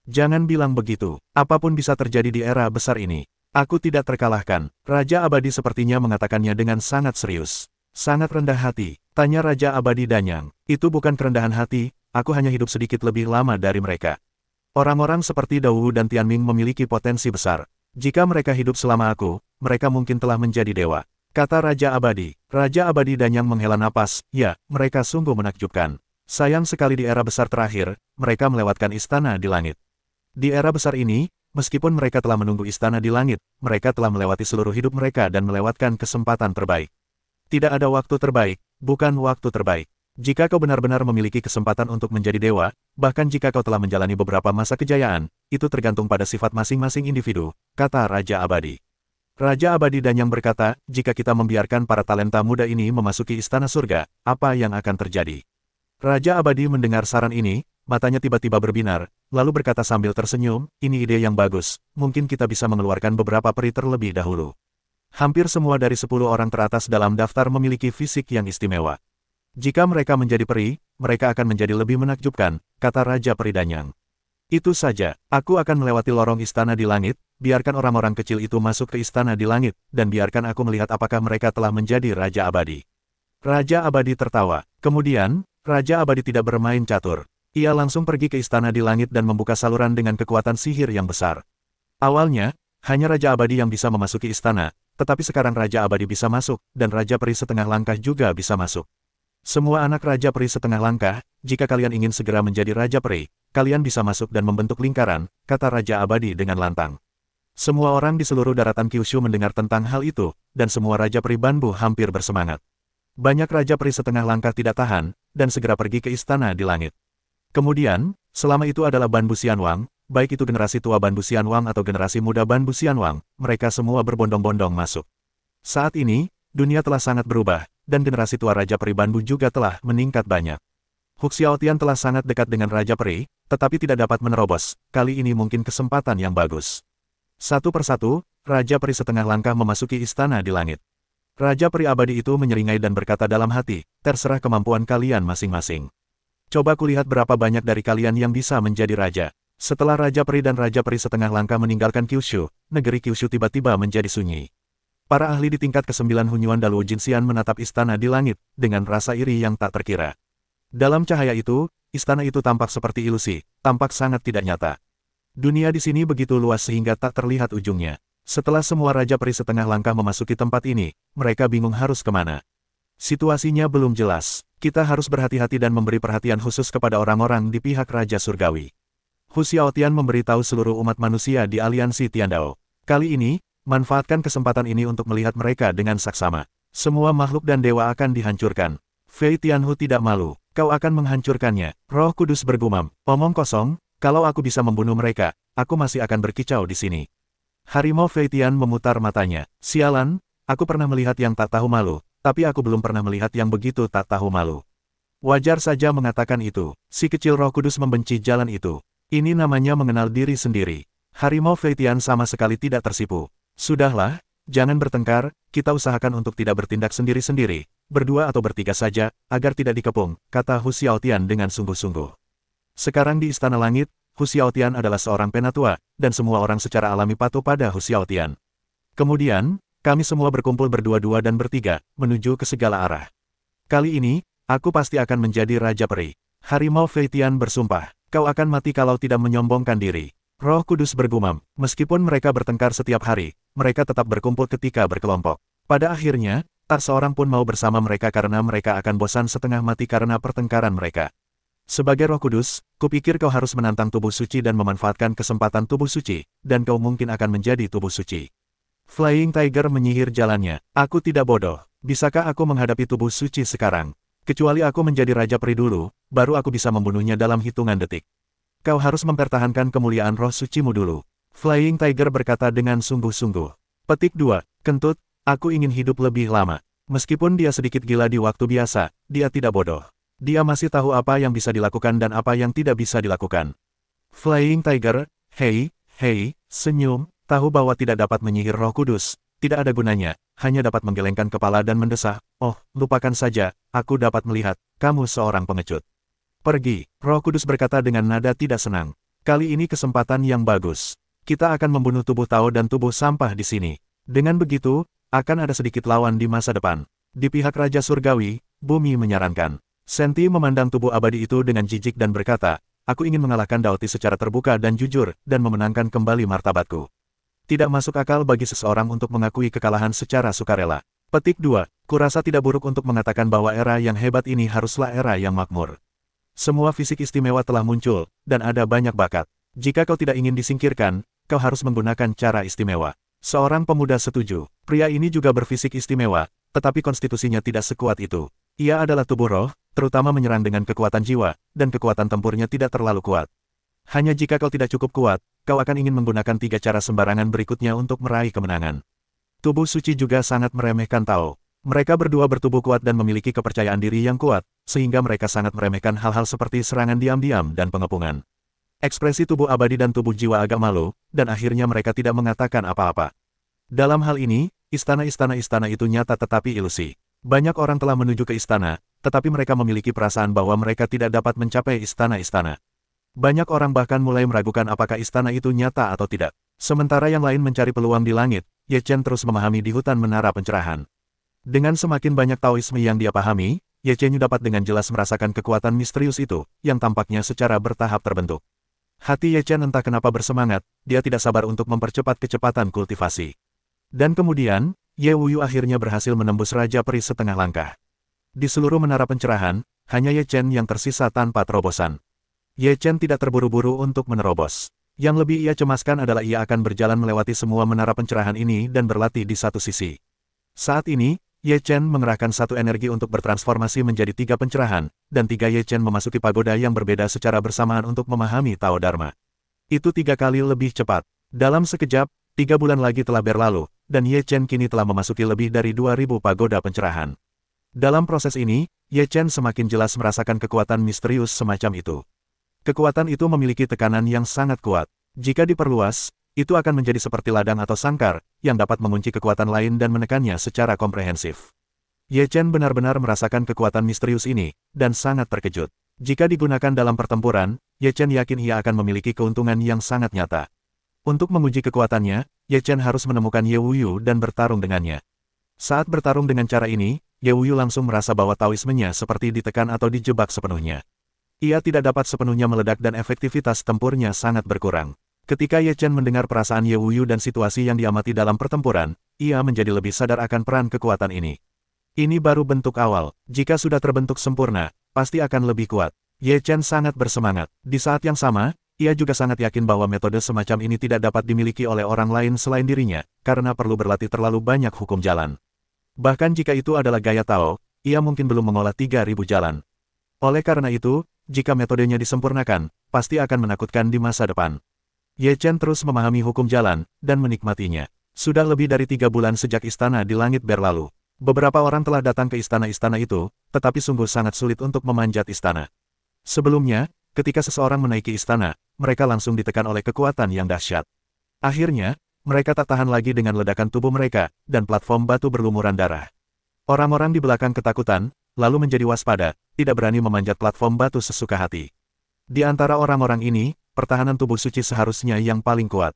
Jangan bilang begitu, apapun bisa terjadi di era besar ini. Aku tidak terkalahkan. Raja Abadi sepertinya mengatakannya dengan sangat serius. Sangat rendah hati, tanya Raja Abadi Danyang. Itu bukan kerendahan hati, aku hanya hidup sedikit lebih lama dari mereka. Orang-orang seperti Dao dan Tianming memiliki potensi besar. Jika mereka hidup selama aku, mereka mungkin telah menjadi dewa. Kata Raja Abadi. Raja Abadi Danyang menghela napas, ya, mereka sungguh menakjubkan. Sayang sekali di era besar terakhir, mereka melewatkan istana di langit. Di era besar ini, meskipun mereka telah menunggu istana di langit, mereka telah melewati seluruh hidup mereka dan melewatkan kesempatan terbaik. Tidak ada waktu terbaik, bukan waktu terbaik. Jika kau benar-benar memiliki kesempatan untuk menjadi dewa, bahkan jika kau telah menjalani beberapa masa kejayaan, itu tergantung pada sifat masing-masing individu, kata Raja Abadi. Raja Abadi Danyang berkata, jika kita membiarkan para talenta muda ini memasuki istana surga, apa yang akan terjadi? Raja Abadi mendengar saran ini, matanya tiba-tiba berbinar, lalu berkata sambil tersenyum, ini ide yang bagus, mungkin kita bisa mengeluarkan beberapa peri terlebih dahulu. Hampir semua dari 10 orang teratas dalam daftar memiliki fisik yang istimewa. Jika mereka menjadi peri, mereka akan menjadi lebih menakjubkan, kata Raja Peri Danyang. Itu saja, aku akan melewati lorong istana di langit, biarkan orang-orang kecil itu masuk ke istana di langit, dan biarkan aku melihat apakah mereka telah menjadi Raja Abadi. Raja Abadi tertawa. Kemudian, Raja Abadi tidak bermain catur. Ia langsung pergi ke istana di langit dan membuka saluran dengan kekuatan sihir yang besar. Awalnya, hanya Raja Abadi yang bisa memasuki istana, tetapi sekarang Raja Abadi bisa masuk, dan Raja Peri setengah langkah juga bisa masuk. Semua anak Raja Peri setengah langkah, jika kalian ingin segera menjadi Raja Peri, kalian bisa masuk dan membentuk lingkaran, kata Raja Abadi dengan lantang. Semua orang di seluruh daratan Kyushu mendengar tentang hal itu, dan semua Raja Peri Banbu hampir bersemangat. Banyak Raja Peri setengah langkah tidak tahan, dan segera pergi ke istana di langit. Kemudian, selama itu adalah Banbu Xianwang, baik itu generasi tua Banbu Xianwang atau generasi muda Banbu Xianwang, mereka semua berbondong-bondong masuk. Saat ini, dunia telah sangat berubah, dan generasi tua Raja Peri Banbu juga telah meningkat banyak. Hu Xiaotian telah sangat dekat dengan Raja Peri, tetapi tidak dapat menerobos, kali ini mungkin kesempatan yang bagus. Satu persatu, Raja Peri setengah langkah memasuki istana di langit. Raja Peri abadi itu menyeringai dan berkata dalam hati, terserah kemampuan kalian masing-masing. Coba kulihat berapa banyak dari kalian yang bisa menjadi raja. Setelah Raja Peri dan Raja Peri setengah langkah meninggalkan Kyushu, negeri Kyushu tiba-tiba menjadi sunyi. Para ahli di tingkat ke-9 Hunyuan Daluo Jinxian menatap istana di langit, dengan rasa iri yang tak terkira. Dalam cahaya itu, istana itu tampak seperti ilusi, tampak sangat tidak nyata. Dunia di sini begitu luas sehingga tak terlihat ujungnya. Setelah semua Raja Peri setengah langkah memasuki tempat ini, mereka bingung harus kemana. Situasinya belum jelas. Kita harus berhati-hati dan memberi perhatian khusus kepada orang-orang di pihak Raja Surgawi. Hu Xiaotian memberitahu seluruh umat manusia di aliansi Tiandao. Kali ini, manfaatkan kesempatan ini untuk melihat mereka dengan saksama. Semua makhluk dan dewa akan dihancurkan. Fei Tianhu tidak malu, kau akan menghancurkannya. Roh Kudus bergumam, omong kosong, kalau aku bisa membunuh mereka, aku masih akan berkicau di sini. Harimau Fei Tian memutar matanya. Sialan, aku pernah melihat yang tak tahu malu. Tapi aku belum pernah melihat yang begitu tak tahu malu. Wajar saja mengatakan itu. Si kecil Roh Kudus membenci jalan itu. Ini namanya mengenal diri sendiri. Harimau Fei Tian sama sekali tidak tersipu. Sudahlah, jangan bertengkar, kita usahakan untuk tidak bertindak sendiri-sendiri, berdua atau bertiga saja, agar tidak dikepung, kata Hu Xiaotian dengan sungguh-sungguh. Sekarang di Istana Langit, Hu Xiaotian adalah seorang penatua, dan semua orang secara alami patuh pada Hu Xiaotian. Kemudian, kami semua berkumpul berdua-dua dan bertiga, menuju ke segala arah. Kali ini, aku pasti akan menjadi Raja Peri. Harimau Fei Tian bersumpah, kau akan mati kalau tidak menyombongkan diri. Roh Kudus bergumam, meskipun mereka bertengkar setiap hari, mereka tetap berkumpul ketika berkelompok. Pada akhirnya, tak seorang pun mau bersama mereka karena mereka akan bosan setengah mati karena pertengkaran mereka. Sebagai Roh Kudus, kupikir kau harus menantang tubuh suci dan memanfaatkan kesempatan tubuh suci, dan kau mungkin akan menjadi tubuh suci. Flying Tiger menyihir jalannya. Aku tidak bodoh. Bisakah aku menghadapi tubuh suci sekarang? Kecuali aku menjadi Raja Peri dulu, baru aku bisa membunuhnya dalam hitungan detik. Kau harus mempertahankan kemuliaan roh sucimu dulu. Flying Tiger berkata dengan sungguh-sungguh. Petik 2. Kentut, aku ingin hidup lebih lama. Meskipun dia sedikit gila di waktu biasa, dia tidak bodoh. Dia masih tahu apa yang bisa dilakukan dan apa yang tidak bisa dilakukan. Flying Tiger, hei, senyum. Tahu bahwa tidak dapat menyihir Roh Kudus, tidak ada gunanya, hanya dapat menggelengkan kepala dan mendesah, oh, lupakan saja, aku dapat melihat, kamu seorang pengecut. Pergi, Roh Kudus berkata dengan nada tidak senang. Kali ini kesempatan yang bagus. Kita akan membunuh tubuh Tao dan tubuh sampah di sini. Dengan begitu, akan ada sedikit lawan di masa depan. Di pihak Raja Surgawi, Bumi menyarankan. Senti memandang tubuh abadi itu dengan jijik dan berkata, aku ingin mengalahkan Daoti secara terbuka dan jujur, dan memenangkan kembali martabatku. Tidak masuk akal bagi seseorang untuk mengakui kekalahan secara sukarela. Petik 2. Kurasa tidak buruk untuk mengatakan bahwa era yang hebat ini haruslah era yang makmur. Semua fisik istimewa telah muncul, dan ada banyak bakat. Jika kau tidak ingin disingkirkan, kau harus menggunakan cara istimewa. Seorang pemuda setuju. Pria ini juga berfisik istimewa, tetapi konstitusinya tidak sekuat itu. Ia adalah tubuh roh, terutama menyerang dengan kekuatan jiwa, dan kekuatan tempurnya tidak terlalu kuat. Hanya jika kau tidak cukup kuat, kau akan ingin menggunakan 3 cara sembarangan berikutnya untuk meraih kemenangan. Tubuh suci juga sangat meremehkan Tao. Mereka berdua bertubuh kuat dan memiliki kepercayaan diri yang kuat, sehingga mereka sangat meremehkan hal-hal seperti serangan diam-diam dan pengepungan. Ekspresi tubuh abadi dan tubuh jiwa agak malu, dan akhirnya mereka tidak mengatakan apa-apa. Dalam hal ini, istana-istana itu nyata tetapi ilusi. Banyak orang telah menuju ke istana, tetapi mereka memiliki perasaan bahwa mereka tidak dapat mencapai istana-istana. Banyak orang bahkan mulai meragukan apakah istana itu nyata atau tidak. Sementara yang lain mencari peluang di langit, Ye Chen terus memahami di hutan menara pencerahan. Dengan semakin banyak Taoisme yang dia pahami, Ye Chen dapat dengan jelas merasakan kekuatan misterius itu, yang tampaknya secara bertahap terbentuk. Hati Ye Chen entah kenapa bersemangat, dia tidak sabar untuk mempercepat kecepatan kultivasi. Dan kemudian, Ye Wuyu akhirnya berhasil menembus Raja Peri setengah langkah. Di seluruh menara pencerahan, hanya Ye Chen yang tersisa tanpa terobosan. Ye Chen tidak terburu-buru untuk menerobos. Yang lebih ia cemaskan adalah ia akan berjalan melewati semua menara pencerahan ini dan berlatih di satu sisi. Saat ini, Ye Chen mengerahkan satu energi untuk bertransformasi menjadi 3 pencerahan, dan 3 Ye Chen memasuki pagoda yang berbeda secara bersamaan untuk memahami Tao Dharma. Itu 3 kali lebih cepat. Dalam sekejap, 3 bulan lagi telah berlalu, dan Ye Chen kini telah memasuki lebih dari 2000 pagoda pencerahan. Dalam proses ini, Ye Chen semakin jelas merasakan kekuatan misterius semacam itu. Kekuatan itu memiliki tekanan yang sangat kuat. Jika diperluas, itu akan menjadi seperti ladang atau sangkar, yang dapat mengunci kekuatan lain dan menekannya secara komprehensif. Ye Chen benar-benar merasakan kekuatan misterius ini, dan sangat terkejut. Jika digunakan dalam pertempuran, Ye Chen yakin ia akan memiliki keuntungan yang sangat nyata. Untuk menguji kekuatannya, Ye Chen harus menemukan Ye Wuyu dan bertarung dengannya. Saat bertarung dengan cara ini, Ye Wuyu langsung merasa bahwa Taoismenya seperti ditekan atau dijebak sepenuhnya. Ia tidak dapat sepenuhnya meledak dan efektivitas tempurnya sangat berkurang. Ketika Ye Chen mendengar perasaan Ye Wuyu dan situasi yang diamati dalam pertempuran, ia menjadi lebih sadar akan peran kekuatan ini. Ini baru bentuk awal, jika sudah terbentuk sempurna, pasti akan lebih kuat. Ye Chen sangat bersemangat. Di saat yang sama, ia juga sangat yakin bahwa metode semacam ini tidak dapat dimiliki oleh orang lain selain dirinya, karena perlu berlatih terlalu banyak hukum jalan. Bahkan jika itu adalah gaya Tao, ia mungkin belum mengolah 3000 jalan. Oleh karena itu, jika metodenya disempurnakan, pasti akan menakutkan di masa depan. Ye Chen terus memahami hukum jalan, dan menikmatinya. Sudah lebih dari 3 bulan sejak istana di langit berlalu. Beberapa orang telah datang ke istana-istana itu, tetapi sungguh sangat sulit untuk memanjat istana. Sebelumnya, ketika seseorang menaiki istana, mereka langsung ditekan oleh kekuatan yang dahsyat. Akhirnya, mereka tak tahan lagi dengan ledakan tubuh mereka, dan platform batu berlumuran darah. Orang-orang di belakang ketakutan, lalu menjadi waspada, tidak berani memanjat platform batu sesuka hati. Di antara orang-orang ini, pertahanan tubuh suci seharusnya yang paling kuat.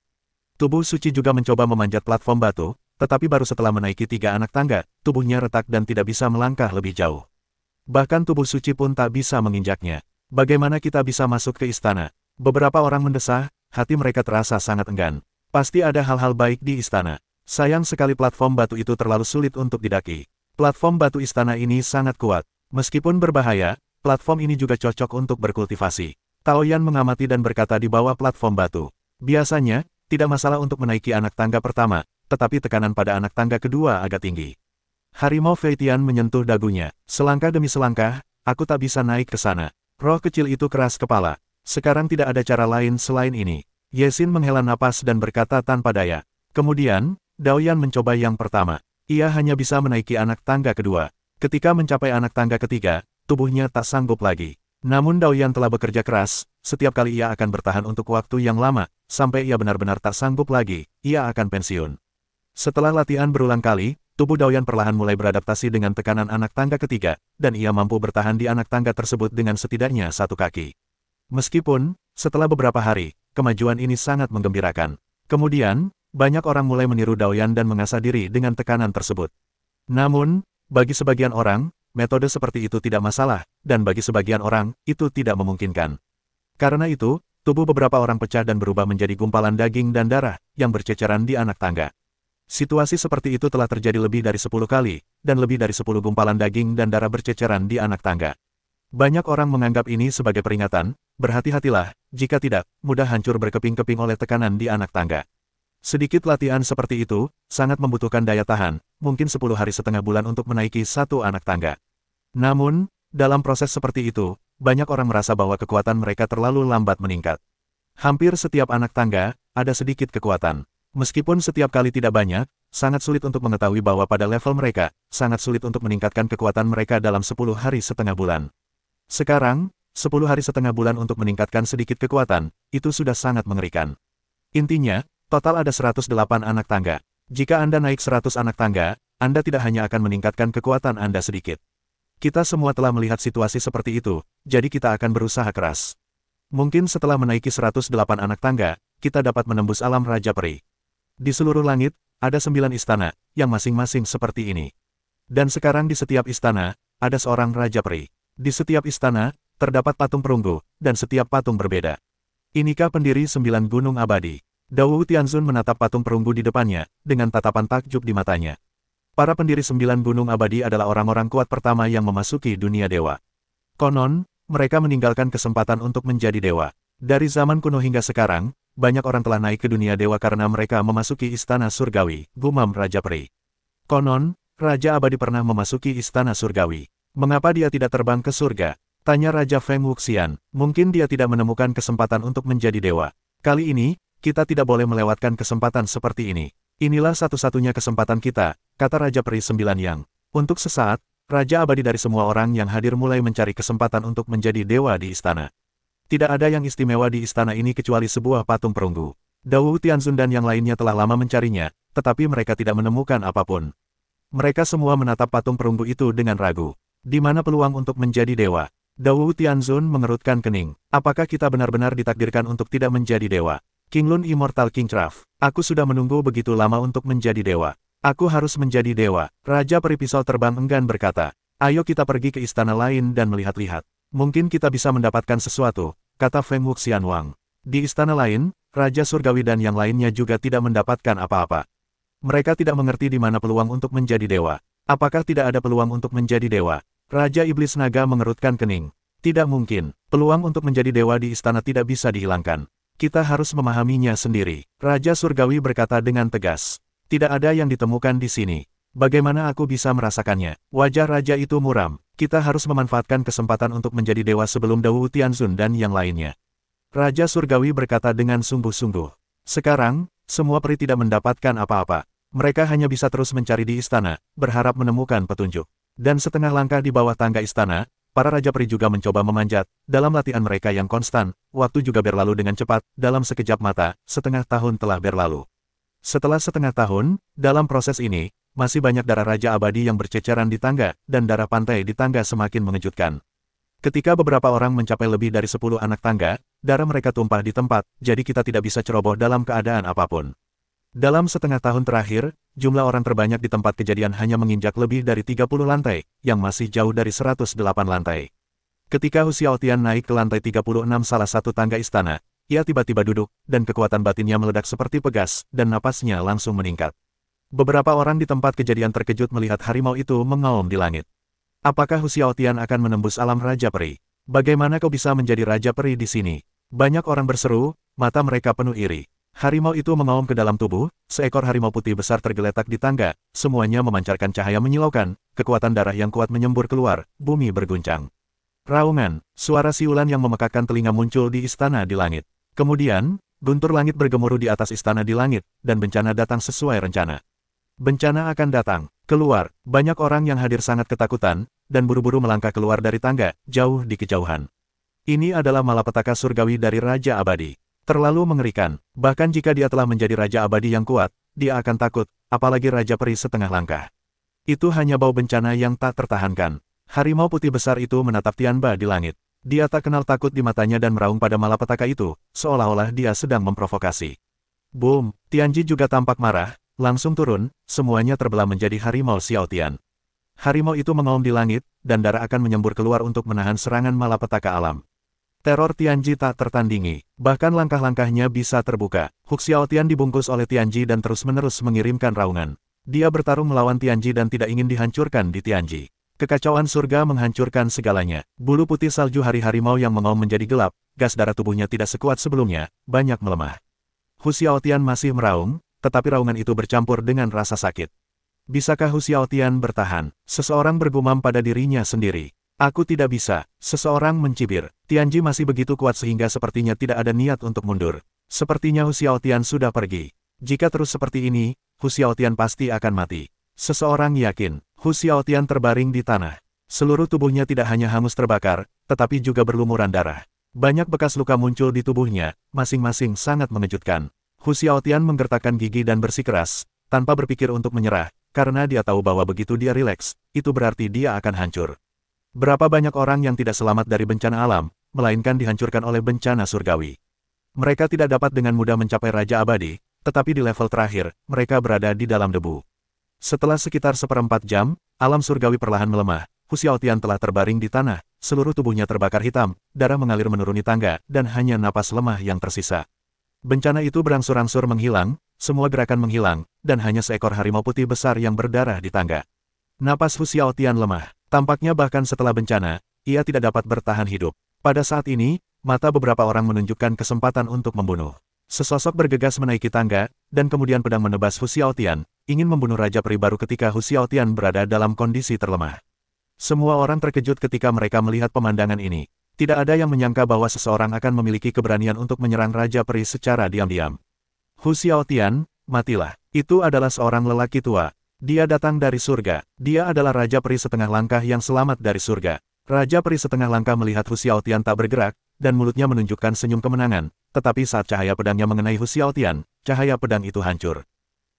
Tubuh suci juga mencoba memanjat platform batu, tetapi baru setelah menaiki 3 anak tangga, tubuhnya retak dan tidak bisa melangkah lebih jauh. Bahkan tubuh suci pun tak bisa menginjaknya. Bagaimana kita bisa masuk ke istana? Beberapa orang mendesah, hati mereka terasa sangat enggan. Pasti ada hal-hal baik di istana. Sayang sekali platform batu itu terlalu sulit untuk didaki. Platform batu istana ini sangat kuat. Meskipun berbahaya, platform ini juga cocok untuk berkultivasi. Tao Yan mengamati dan berkata di bawah platform batu. Biasanya, tidak masalah untuk menaiki anak tangga pertama, tetapi tekanan pada anak tangga kedua agak tinggi. Harimau Feitian menyentuh dagunya. Selangkah demi selangkah, aku tak bisa naik ke sana. Roh kecil itu keras kepala. Sekarang tidak ada cara lain selain ini. Ye Xin menghela napas dan berkata tanpa daya. Kemudian, Dao Yan mencoba yang pertama. Ia hanya bisa menaiki anak tangga kedua. Ketika mencapai anak tangga ketiga, tubuhnya tak sanggup lagi. Namun Dao Yan telah bekerja keras, setiap kali ia akan bertahan untuk waktu yang lama, sampai ia benar-benar tak sanggup lagi, ia akan pensiun. Setelah latihan berulang kali, tubuh Dao Yan perlahan mulai beradaptasi dengan tekanan anak tangga ketiga, dan ia mampu bertahan di anak tangga tersebut dengan setidaknya 1 kaki. Meskipun, setelah beberapa hari, kemajuan ini sangat menggembirakan. Kemudian, banyak orang mulai meniru Dao Yan dan mengasah diri dengan tekanan tersebut. Namun, bagi sebagian orang, metode seperti itu tidak masalah, dan bagi sebagian orang, itu tidak memungkinkan. Karena itu, tubuh beberapa orang pecah dan berubah menjadi gumpalan daging dan darah, yang berceceran di anak tangga. Situasi seperti itu telah terjadi lebih dari 10 kali, dan lebih dari 10 gumpalan daging dan darah berceceran di anak tangga. Banyak orang menganggap ini sebagai peringatan, berhati-hatilah, jika tidak, mudah hancur berkeping-keping oleh tekanan di anak tangga. Sedikit latihan seperti itu, sangat membutuhkan daya tahan, mungkin 10 hari setengah bulan untuk menaiki 1 anak tangga. Namun, dalam proses seperti itu, banyak orang merasa bahwa kekuatan mereka terlalu lambat meningkat. Hampir setiap anak tangga, ada sedikit kekuatan. Meskipun setiap kali tidak banyak, sangat sulit untuk mengetahui bahwa pada level mereka, sangat sulit untuk meningkatkan kekuatan mereka dalam 10 hari setengah bulan. Sekarang, 10 hari setengah bulan untuk meningkatkan sedikit kekuatan, itu sudah sangat mengerikan. Intinya, total ada 108 anak tangga. Jika Anda naik 100 anak tangga, Anda tidak hanya akan meningkatkan kekuatan Anda sedikit. Kita semua telah melihat situasi seperti itu, jadi kita akan berusaha keras. Mungkin setelah menaiki 108 anak tangga, kita dapat menembus alam Raja Peri. Di seluruh langit, ada 9 istana, yang masing-masing seperti ini. Dan sekarang di setiap istana, ada seorang Raja Peri. Di setiap istana, terdapat patung perunggu, dan setiap patung berbeda. Inikah pendiri 9 gunung abadi? Dao Tianzun menatap patung perunggu di depannya, dengan tatapan takjub di matanya. Para pendiri 9 gunung abadi adalah orang-orang kuat pertama yang memasuki dunia dewa. Konon, mereka meninggalkan kesempatan untuk menjadi dewa. Dari zaman kuno hingga sekarang, banyak orang telah naik ke dunia dewa karena mereka memasuki istana surgawi, gumam Raja Peri. Konon, Raja Abadi pernah memasuki istana surgawi. Mengapa dia tidak terbang ke surga? Tanya Raja Feng Wuxian. Mungkin dia tidak menemukan kesempatan untuk menjadi dewa. Kali ini, kita tidak boleh melewatkan kesempatan seperti ini. Inilah satu-satunya kesempatan kita, kata Raja Peri 9 Yang. Untuk sesaat, Raja Abadi dari semua orang yang hadir mulai mencari kesempatan untuk menjadi dewa di istana. Tidak ada yang istimewa di istana ini kecuali sebuah patung perunggu. Dao Tianzun dan yang lainnya telah lama mencarinya, tetapi mereka tidak menemukan apapun. Mereka semua menatap patung perunggu itu dengan ragu. Di mana peluang untuk menjadi dewa? Dao Tianzun mengerutkan kening. Apakah kita benar-benar ditakdirkan untuk tidak menjadi dewa? King Lun Immortal King Craft. Aku sudah menunggu begitu lama untuk menjadi dewa. Aku harus menjadi dewa. Raja Peri Pisau Terbang enggan berkata. Ayo kita pergi ke istana lain dan melihat-lihat. Mungkin kita bisa mendapatkan sesuatu, kata Feng Wuxian Wang. Di istana lain, Raja Surgawi dan yang lainnya juga tidak mendapatkan apa-apa. Mereka tidak mengerti di mana peluang untuk menjadi dewa. Apakah tidak ada peluang untuk menjadi dewa? Raja Iblis Naga mengerutkan kening. Tidak mungkin. Peluang untuk menjadi dewa di istana tidak bisa dihilangkan. Kita harus memahaminya sendiri. Raja Surgawi berkata dengan tegas. Tidak ada yang ditemukan di sini. Bagaimana aku bisa merasakannya? Wajah raja itu muram. Kita harus memanfaatkan kesempatan untuk menjadi dewa sebelum Dao Tianzun dan yang lainnya. Raja Surgawi berkata dengan sungguh-sungguh. Sekarang, semua peri tidak mendapatkan apa-apa. Mereka hanya bisa terus mencari di istana, berharap menemukan petunjuk. Dan setengah langkah di bawah tangga istana, para Raja Peri juga mencoba memanjat. Dalam latihan mereka yang konstan, waktu juga berlalu dengan cepat. Dalam sekejap mata, setengah tahun telah berlalu. Setelah setengah tahun, dalam proses ini, masih banyak darah Raja Abadi yang berceceran di tangga, dan darah pantai di tangga semakin mengejutkan. Ketika beberapa orang mencapai lebih dari 10 anak tangga, darah mereka tumpah di tempat, jadi kita tidak bisa ceroboh dalam keadaan apapun. Dalam setengah tahun terakhir, jumlah orang terbanyak di tempat kejadian hanya menginjak lebih dari 30 lantai, yang masih jauh dari 108 lantai. Ketika Hu Xiaotian naik ke lantai 36 salah satu tangga istana, ia tiba-tiba duduk, dan kekuatan batinnya meledak seperti pegas, dan napasnya langsung meningkat. Beberapa orang di tempat kejadian terkejut melihat harimau itu mengaum di langit. Apakah Hu Xiaotian akan menembus alam Raja Peri? Bagaimana kau bisa menjadi Raja Peri di sini? Banyak orang berseru, mata mereka penuh iri. Harimau itu mengaum ke dalam tubuh, seekor harimau putih besar tergeletak di tangga, semuanya memancarkan cahaya menyilaukan, kekuatan darah yang kuat menyembur keluar, bumi berguncang. Raungan, suara siulan yang memekakkan telinga muncul di istana di langit. Kemudian, guntur langit bergemuruh di atas istana di langit, dan bencana datang sesuai rencana. Bencana akan datang. Keluar, banyak orang yang hadir sangat ketakutan, dan buru-buru melangkah keluar dari tangga, jauh di kejauhan. Ini adalah malapetaka surgawi dari Raja Abadi. Terlalu mengerikan, bahkan jika dia telah menjadi Raja Abadi yang kuat, dia akan takut, apalagi Raja Peri setengah langkah. Itu hanya bau bencana yang tak tertahankan. Harimau putih besar itu menatap Tianba di langit. Dia tak kenal takut di matanya dan meraung pada malapetaka itu, seolah-olah dia sedang memprovokasi. Boom, Tianji juga tampak marah. Langsung turun, semuanya terbelah menjadi harimau Xiaotian. Harimau itu mengaum di langit, dan darah akan menyembur keluar untuk menahan serangan malapetaka alam. Teror Tianji tak tertandingi, bahkan langkah-langkahnya bisa terbuka. Hu Xiaotian dibungkus oleh Tianji dan terus-menerus mengirimkan raungan. Dia bertarung melawan Tianji dan tidak ingin dihancurkan di Tianji. Kekacauan surga menghancurkan segalanya. Bulu putih salju harimau yang mengaum menjadi gelap, gas darah tubuhnya tidak sekuat sebelumnya, banyak melemah. Hu Xiaotian masih meraung, tetapi raungan itu bercampur dengan rasa sakit. Bisakah Hu Xiaotian bertahan? Seseorang bergumam pada dirinya sendiri. Aku tidak bisa. Seseorang mencibir. Tianji masih begitu kuat sehingga sepertinya tidak ada niat untuk mundur. Sepertinya Hu Xiaotian sudah pergi. Jika terus seperti ini, Hu Xiaotian pasti akan mati. Seseorang yakin. Hu Xiaotian terbaring di tanah. Seluruh tubuhnya tidak hanya hangus terbakar, tetapi juga berlumuran darah. Banyak bekas luka muncul di tubuhnya, masing-masing sangat mengejutkan. Hu Xiaotian menggertakkan gigi dan bersikeras, tanpa berpikir untuk menyerah, karena dia tahu bahwa begitu dia rileks, itu berarti dia akan hancur. Berapa banyak orang yang tidak selamat dari bencana alam, melainkan dihancurkan oleh bencana surgawi. Mereka tidak dapat dengan mudah mencapai Raja Abadi, tetapi di level terakhir, mereka berada di dalam debu. Setelah sekitar 1/4 jam, alam surgawi perlahan melemah. Hu Xiaotian telah terbaring di tanah, seluruh tubuhnya terbakar hitam, darah mengalir menuruni tangga, dan hanya napas lemah yang tersisa. Bencana itu berangsur-angsur menghilang, semua gerakan menghilang, dan hanya seekor harimau putih besar yang berdarah di tangga. Napas Hu Xiaotian lemah. Tampaknya bahkan setelah bencana, ia tidak dapat bertahan hidup. Pada saat ini, mata beberapa orang menunjukkan kesempatan untuk membunuh. Sesosok bergegas menaiki tangga, dan kemudian pedang menebas Hu Xiaotian, ingin membunuh Raja Peri baru ketika Hu Xiaotian berada dalam kondisi terlemah. Semua orang terkejut ketika mereka melihat pemandangan ini. Tidak ada yang menyangka bahwa seseorang akan memiliki keberanian untuk menyerang Raja Peri secara diam-diam. Hu Xiaotian, matilah. Itu adalah seorang lelaki tua. Dia datang dari surga. Dia adalah Raja Peri setengah langkah yang selamat dari surga. Raja Peri setengah langkah melihat Hu Xiaotian tak bergerak, dan mulutnya menunjukkan senyum kemenangan, tetapi saat cahaya pedangnya mengenai Hu Xiaotian, cahaya pedang itu hancur.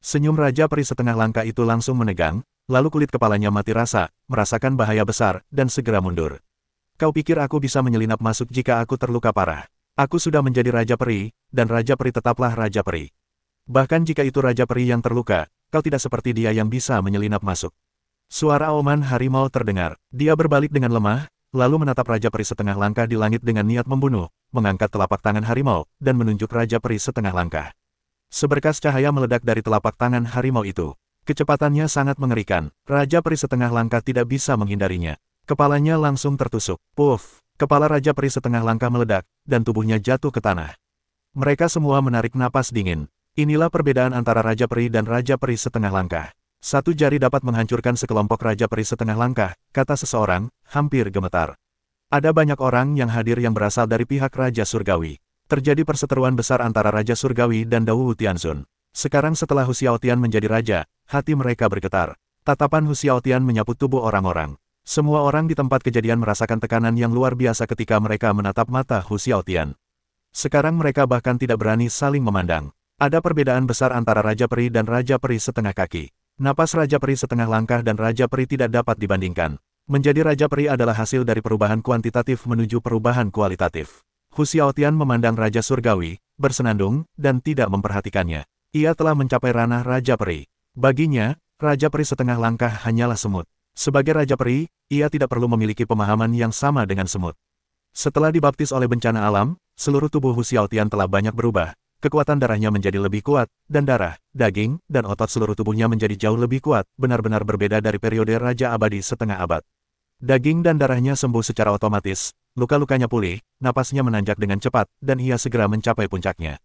Senyum Raja Peri setengah langkah itu langsung menegang, lalu kulit kepalanya mati rasa, merasakan bahaya besar, dan segera mundur. Kau pikir aku bisa menyelinap masuk jika aku terluka parah? Aku sudah menjadi Raja Peri, dan Raja Peri tetaplah Raja Peri. Bahkan jika itu Raja Peri yang terluka, kau tidak seperti dia yang bisa menyelinap masuk. Suara auman harimau terdengar. Dia berbalik dengan lemah, lalu menatap Raja Peri setengah langkah di langit dengan niat membunuh, mengangkat telapak tangan harimau, dan menunjuk Raja Peri setengah langkah. Seberkas cahaya meledak dari telapak tangan harimau itu. Kecepatannya sangat mengerikan. Raja Peri setengah langkah tidak bisa menghindarinya. Kepalanya langsung tertusuk. Puff! Kepala Raja Peri setengah langkah meledak, dan tubuhnya jatuh ke tanah. Mereka semua menarik napas dingin. Inilah perbedaan antara Raja Peri dan Raja Peri setengah langkah. Satu jari dapat menghancurkan sekelompok Raja Peri setengah langkah, kata seseorang, hampir gemetar. Ada banyak orang yang hadir yang berasal dari pihak Raja Surgawi. Terjadi perseteruan besar antara Raja Surgawi dan Dao Tianxun. Sekarang setelah Hu Xiaotian menjadi raja, hati mereka bergetar. Tatapan Hu Xiaotian menyapu tubuh orang-orang. Semua orang di tempat kejadian merasakan tekanan yang luar biasa ketika mereka menatap mata Hu Xiaotian. Sekarang mereka bahkan tidak berani saling memandang. Ada perbedaan besar antara Raja Peri dan Raja Peri setengah kaki. Napas Raja Peri setengah langkah dan Raja Peri tidak dapat dibandingkan. Menjadi Raja Peri adalah hasil dari perubahan kuantitatif menuju perubahan kualitatif. Hu Xiaotian memandang Raja Surgawi, bersenandung, dan tidak memperhatikannya. Ia telah mencapai ranah Raja Peri. Baginya, Raja Peri setengah langkah hanyalah semut. Sebagai Raja Peri, ia tidak perlu memiliki pemahaman yang sama dengan semut. Setelah dibaptis oleh bencana alam, seluruh tubuh Hu Xiaotian telah banyak berubah. Kekuatan darahnya menjadi lebih kuat, dan darah, daging, dan otot seluruh tubuhnya menjadi jauh lebih kuat, benar-benar berbeda dari periode Raja Abadi setengah abad. Daging dan darahnya sembuh secara otomatis, luka-lukanya pulih, napasnya menanjak dengan cepat, dan ia segera mencapai puncaknya.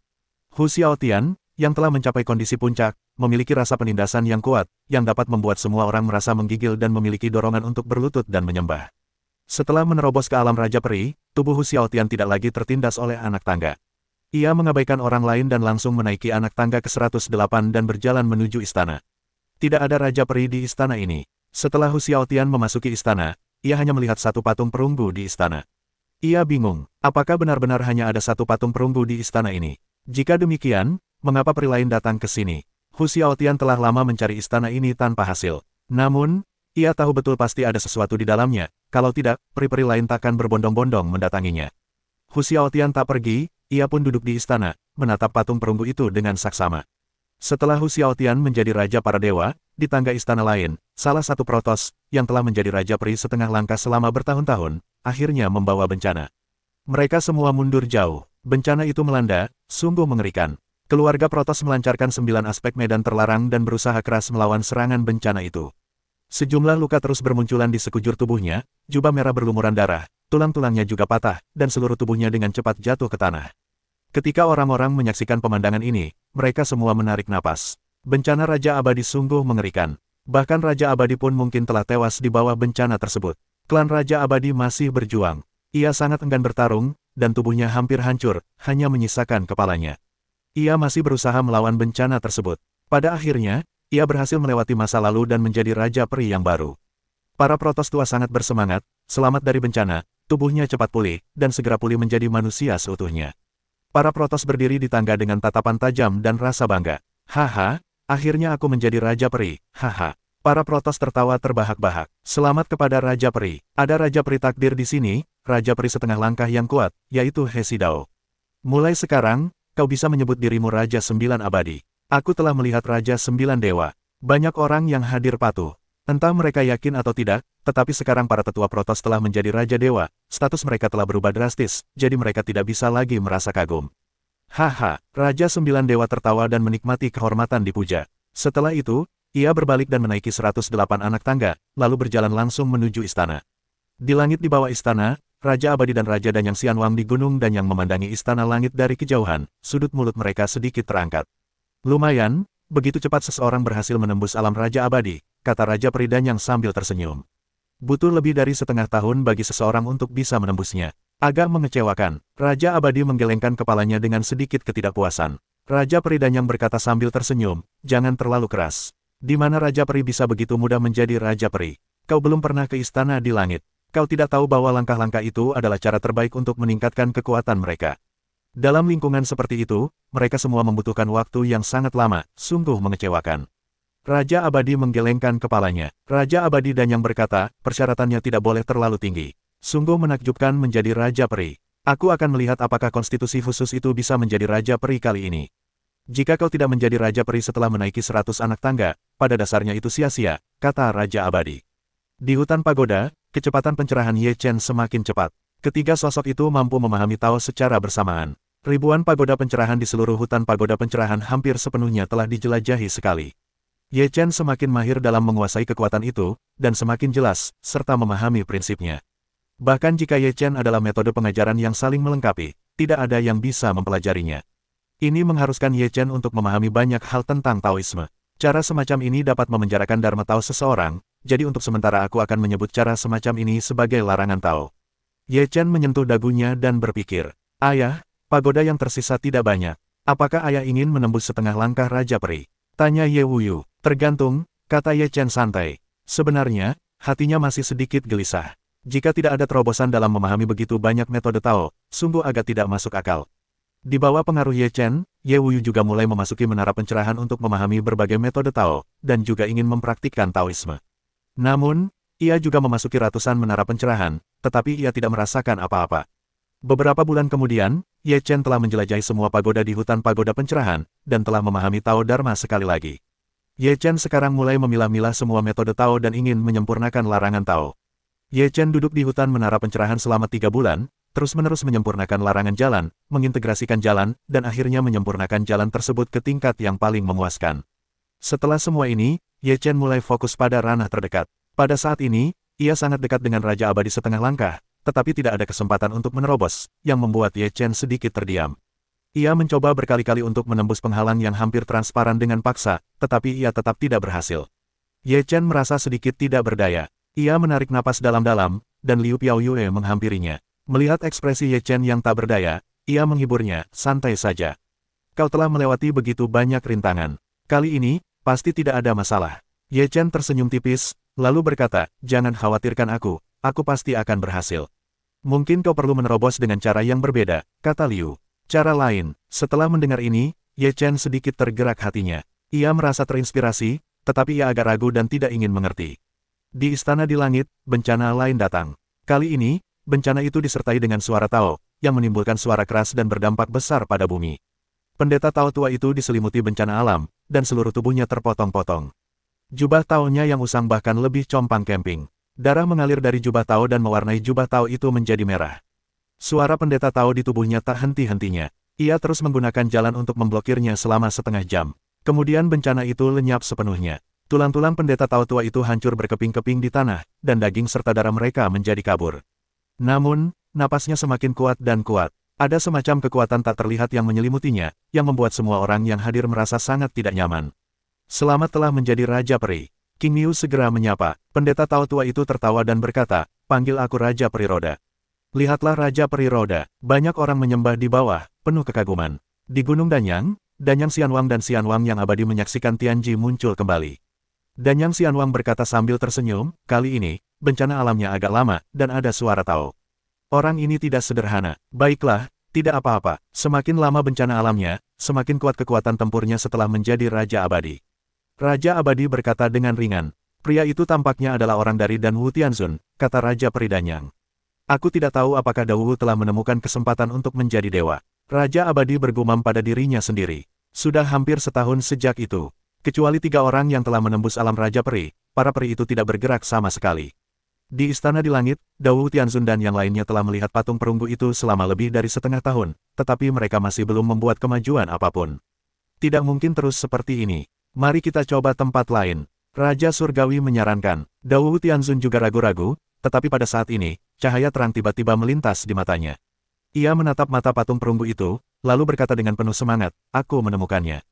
Hu Xiaotian, yang telah mencapai kondisi puncak, memiliki rasa penindasan yang kuat, yang dapat membuat semua orang merasa menggigil dan memiliki dorongan untuk berlutut dan menyembah. Setelah menerobos ke alam Raja Peri, tubuh Hu Xiaotian tidak lagi tertindas oleh anak tangga. Ia mengabaikan orang lain dan langsung menaiki anak tangga ke 108 dan berjalan menuju istana. Tidak ada Raja Peri di istana ini. Setelah Hu Xiaotian memasuki istana, ia hanya melihat satu patung perunggu di istana. Ia bingung, apakah benar-benar hanya ada satu patung perunggu di istana ini? Jika demikian, mengapa peri lain datang ke sini? Hu Xiaotian telah lama mencari istana ini tanpa hasil. Namun, ia tahu betul pasti ada sesuatu di dalamnya, kalau tidak, peri-peri lain takkan berbondong-bondong mendatanginya. Hu Xiaotian tak pergi, ia pun duduk di istana, menatap patung perunggu itu dengan saksama. Setelah Hu Xiaotian menjadi Raja para Dewa, di tangga istana lain, salah satu protos, yang telah menjadi Raja Peri setengah langkah selama bertahun-tahun, akhirnya membawa bencana. Mereka semua mundur jauh. Bencana itu melanda, sungguh mengerikan. Keluarga protos melancarkan 9 aspek medan terlarang dan berusaha keras melawan serangan bencana itu. Sejumlah luka terus bermunculan di sekujur tubuhnya, jubah merah berlumuran darah, tulang-tulangnya juga patah, dan seluruh tubuhnya dengan cepat jatuh ke tanah. Ketika orang-orang menyaksikan pemandangan ini, mereka semua menarik napas. Bencana Raja Abadi sungguh mengerikan. Bahkan Raja Abadi pun mungkin telah tewas di bawah bencana tersebut. Klan Raja Abadi masih berjuang. Ia sangat enggan bertarung, dan tubuhnya hampir hancur, hanya menyisakan kepalanya. Ia masih berusaha melawan bencana tersebut. Pada akhirnya, ia berhasil melewati masa lalu dan menjadi Raja Peri yang baru. Para protos tua sangat bersemangat, selamat dari bencana, tubuhnya cepat pulih, dan segera pulih menjadi manusia seutuhnya. Para protos berdiri di tangga dengan tatapan tajam dan rasa bangga. Haha, akhirnya aku menjadi Raja Peri, haha. Para protos tertawa terbahak-bahak. Selamat kepada Raja Peri. Ada Raja Peri takdir di sini, Raja Peri setengah langkah yang kuat, yaitu He Xidao. Mulai sekarang, kau bisa menyebut dirimu Raja 9 Abadi. Aku telah melihat Raja 9 Dewa. Banyak orang yang hadir patuh. Entah mereka yakin atau tidak, tetapi sekarang para tetua protos telah menjadi Raja Dewa, status mereka telah berubah drastis, jadi mereka tidak bisa lagi merasa kagum. Haha, Raja Sembilan Dewa tertawa dan menikmati kehormatan dipuja. Setelah itu, ia berbalik dan menaiki 108 anak tangga, lalu berjalan langsung menuju istana. Di langit di bawah istana, Raja Abadi dan Raja Danyang Xianwang di Gunung Danyang memandangi istana langit dari kejauhan, sudut mulut mereka sedikit terangkat. Lumayan, begitu cepat seseorang berhasil menembus alam Raja Abadi, kata Raja Peri Danyang sambil tersenyum. Butuh lebih dari setengah tahun bagi seseorang untuk bisa menembusnya. Agak mengecewakan, Raja Abadi menggelengkan kepalanya dengan sedikit ketidakpuasan. Raja Peri Danyang berkata sambil tersenyum, jangan terlalu keras. Di mana Raja Peri bisa begitu mudah menjadi Raja Peri? Kau belum pernah ke istana di langit. Kau tidak tahu bahwa langkah-langkah itu adalah cara terbaik untuk meningkatkan kekuatan mereka. Dalam lingkungan seperti itu, mereka semua membutuhkan waktu yang sangat lama, sungguh mengecewakan. Raja Abadi menggelengkan kepalanya. Raja Abadi Danyang berkata, persyaratannya tidak boleh terlalu tinggi. Sungguh menakjubkan menjadi Raja Peri. Aku akan melihat apakah konstitusi khusus itu bisa menjadi Raja Peri kali ini. Jika kau tidak menjadi Raja Peri setelah menaiki 100 anak tangga, pada dasarnya itu sia-sia, kata Raja Abadi. Di hutan pagoda, kecepatan pencerahan Ye Chen semakin cepat. Ketiga sosok itu mampu memahami Tao secara bersamaan. Ribuan pagoda pencerahan di seluruh hutan pagoda pencerahan hampir sepenuhnya telah dijelajahi sekali. Ye Chen semakin mahir dalam menguasai kekuatan itu, dan semakin jelas, serta memahami prinsipnya. Bahkan jika Ye Chen adalah metode pengajaran yang saling melengkapi, tidak ada yang bisa mempelajarinya. Ini mengharuskan Ye Chen untuk memahami banyak hal tentang Taoisme. Cara semacam ini dapat memenjarakan Dharma Tao seseorang, jadi untuk sementara aku akan menyebut cara semacam ini sebagai larangan Tao. Ye Chen menyentuh dagunya dan berpikir, ayah, pagoda yang tersisa tidak banyak. Apakah ayah ingin menembus setengah langkah Raja Peri? Tanya Ye Wuyu. Tergantung, kata Ye Chen santai. Sebenarnya, hatinya masih sedikit gelisah. Jika tidak ada terobosan dalam memahami begitu banyak metode Tao, sungguh agak tidak masuk akal. Di bawah pengaruh Ye Chen, Ye Wuyu juga mulai memasuki menara pencerahan untuk memahami berbagai metode Tao, dan juga ingin mempraktikkan Taoisme. Namun, ia juga memasuki ratusan menara pencerahan, tetapi ia tidak merasakan apa-apa. Beberapa bulan kemudian, Ye Chen telah menjelajahi semua pagoda di hutan pagoda pencerahan, dan telah memahami Tao Dharma sekali lagi. Ye Chen sekarang mulai memilah-milah semua metode Tao dan ingin menyempurnakan larangan Tao. Ye Chen duduk di hutan menara pencerahan selama 3 bulan, terus-menerus menyempurnakan larangan jalan, mengintegrasikan jalan, dan akhirnya menyempurnakan jalan tersebut ke tingkat yang paling memuaskan. Setelah semua ini, Ye Chen mulai fokus pada ranah terdekat. Pada saat ini, ia sangat dekat dengan Raja Abadi setengah langkah, tetapi tidak ada kesempatan untuk menerobos, yang membuat Ye Chen sedikit terdiam. Ia mencoba berkali-kali untuk menembus penghalang yang hampir transparan dengan paksa, tetapi ia tetap tidak berhasil. Ye Chen merasa sedikit tidak berdaya. Ia menarik napas dalam-dalam, dan Liu Piaoyue menghampirinya. Melihat ekspresi Ye Chen yang tak berdaya, ia menghiburnya, santai saja. Kau telah melewati begitu banyak rintangan. Kali ini, pasti tidak ada masalah. Ye Chen tersenyum tipis, lalu berkata, jangan khawatirkan aku pasti akan berhasil. Mungkin kau perlu menerobos dengan cara yang berbeda, kata Liu. Cara lain. Setelah mendengar ini, Ye Chen sedikit tergerak hatinya. Ia merasa terinspirasi, tetapi ia agak ragu dan tidak ingin mengerti. Di istana di langit, bencana lain datang. Kali ini, bencana itu disertai dengan suara Tao, yang menimbulkan suara keras dan berdampak besar pada bumi. Pendeta Tao tua itu diselimuti bencana alam, dan seluruh tubuhnya terpotong-potong. Jubah Tao-nya yang usang bahkan lebih compang camping. Darah mengalir dari jubah Tao dan mewarnai jubah Tao itu menjadi merah. Suara pendeta Tao di tubuhnya tak henti-hentinya. Ia terus menggunakan jalan untuk memblokirnya selama setengah jam. Kemudian bencana itu lenyap sepenuhnya. Tulang-tulang pendeta Tao tua itu hancur berkeping-keping di tanah, dan daging serta darah mereka menjadi kabur. Namun, napasnya semakin kuat dan kuat. Ada semacam kekuatan tak terlihat yang menyelimutinya, yang membuat semua orang yang hadir merasa sangat tidak nyaman. Selamat telah menjadi Raja Peri. King Miu segera menyapa. Pendeta Tao tua itu tertawa dan berkata, panggil aku Raja Peri Roda. Lihatlah Raja Peri Roda. Banyak orang menyembah di bawah, penuh kekaguman. Di Gunung Danyang, Danyang Xianwang dan Xianwang yang abadi menyaksikan Tianji muncul kembali. Danyang Xianwang berkata sambil tersenyum, kali ini, bencana alamnya agak lama, dan ada suara Tao. Orang ini tidak sederhana. Baiklah, tidak apa-apa. Semakin lama bencana alamnya, semakin kuat kekuatan tempurnya setelah menjadi Raja Abadi. Raja Abadi berkata dengan ringan. Pria itu tampaknya adalah orang dari Dan Wu Tianzun, kata Raja Peri Danyang. Aku tidak tahu apakah Dawu telah menemukan kesempatan untuk menjadi dewa. Raja Abadi bergumam pada dirinya sendiri. Sudah hampir setahun sejak itu. Kecuali 3 orang yang telah menembus alam Raja Peri, para peri itu tidak bergerak sama sekali. Di istana di langit, Dao Tianzun dan yang lainnya telah melihat patung perunggu itu selama lebih dari setengah tahun, tetapi mereka masih belum membuat kemajuan apapun. Tidak mungkin terus seperti ini. Mari kita coba tempat lain. Raja Surgawi menyarankan. Dao Tianzun juga ragu-ragu, tetapi pada saat ini, cahaya terang tiba-tiba melintas di matanya. Ia menatap mata patung perunggu itu, lalu berkata dengan penuh semangat, "Aku menemukannya."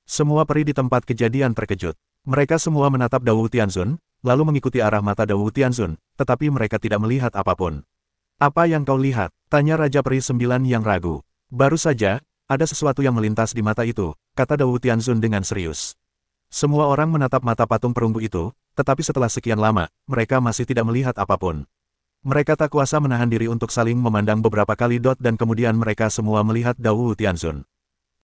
Semua peri di tempat kejadian terkejut. Mereka semua menatap Dao Tianzun, lalu mengikuti arah mata Dao Tianzun, tetapi mereka tidak melihat apapun. "Apa yang kau lihat?" tanya Raja Peri Sembilan yang ragu. "Baru saja, ada sesuatu yang melintas di mata itu," kata Dao Tianzun dengan serius. Semua orang menatap mata patung perunggu itu, tetapi setelah sekian lama, mereka masih tidak melihat apapun. Mereka tak kuasa menahan diri untuk saling memandang beberapa kali dan kemudian mereka semua melihat Dao Tianzun.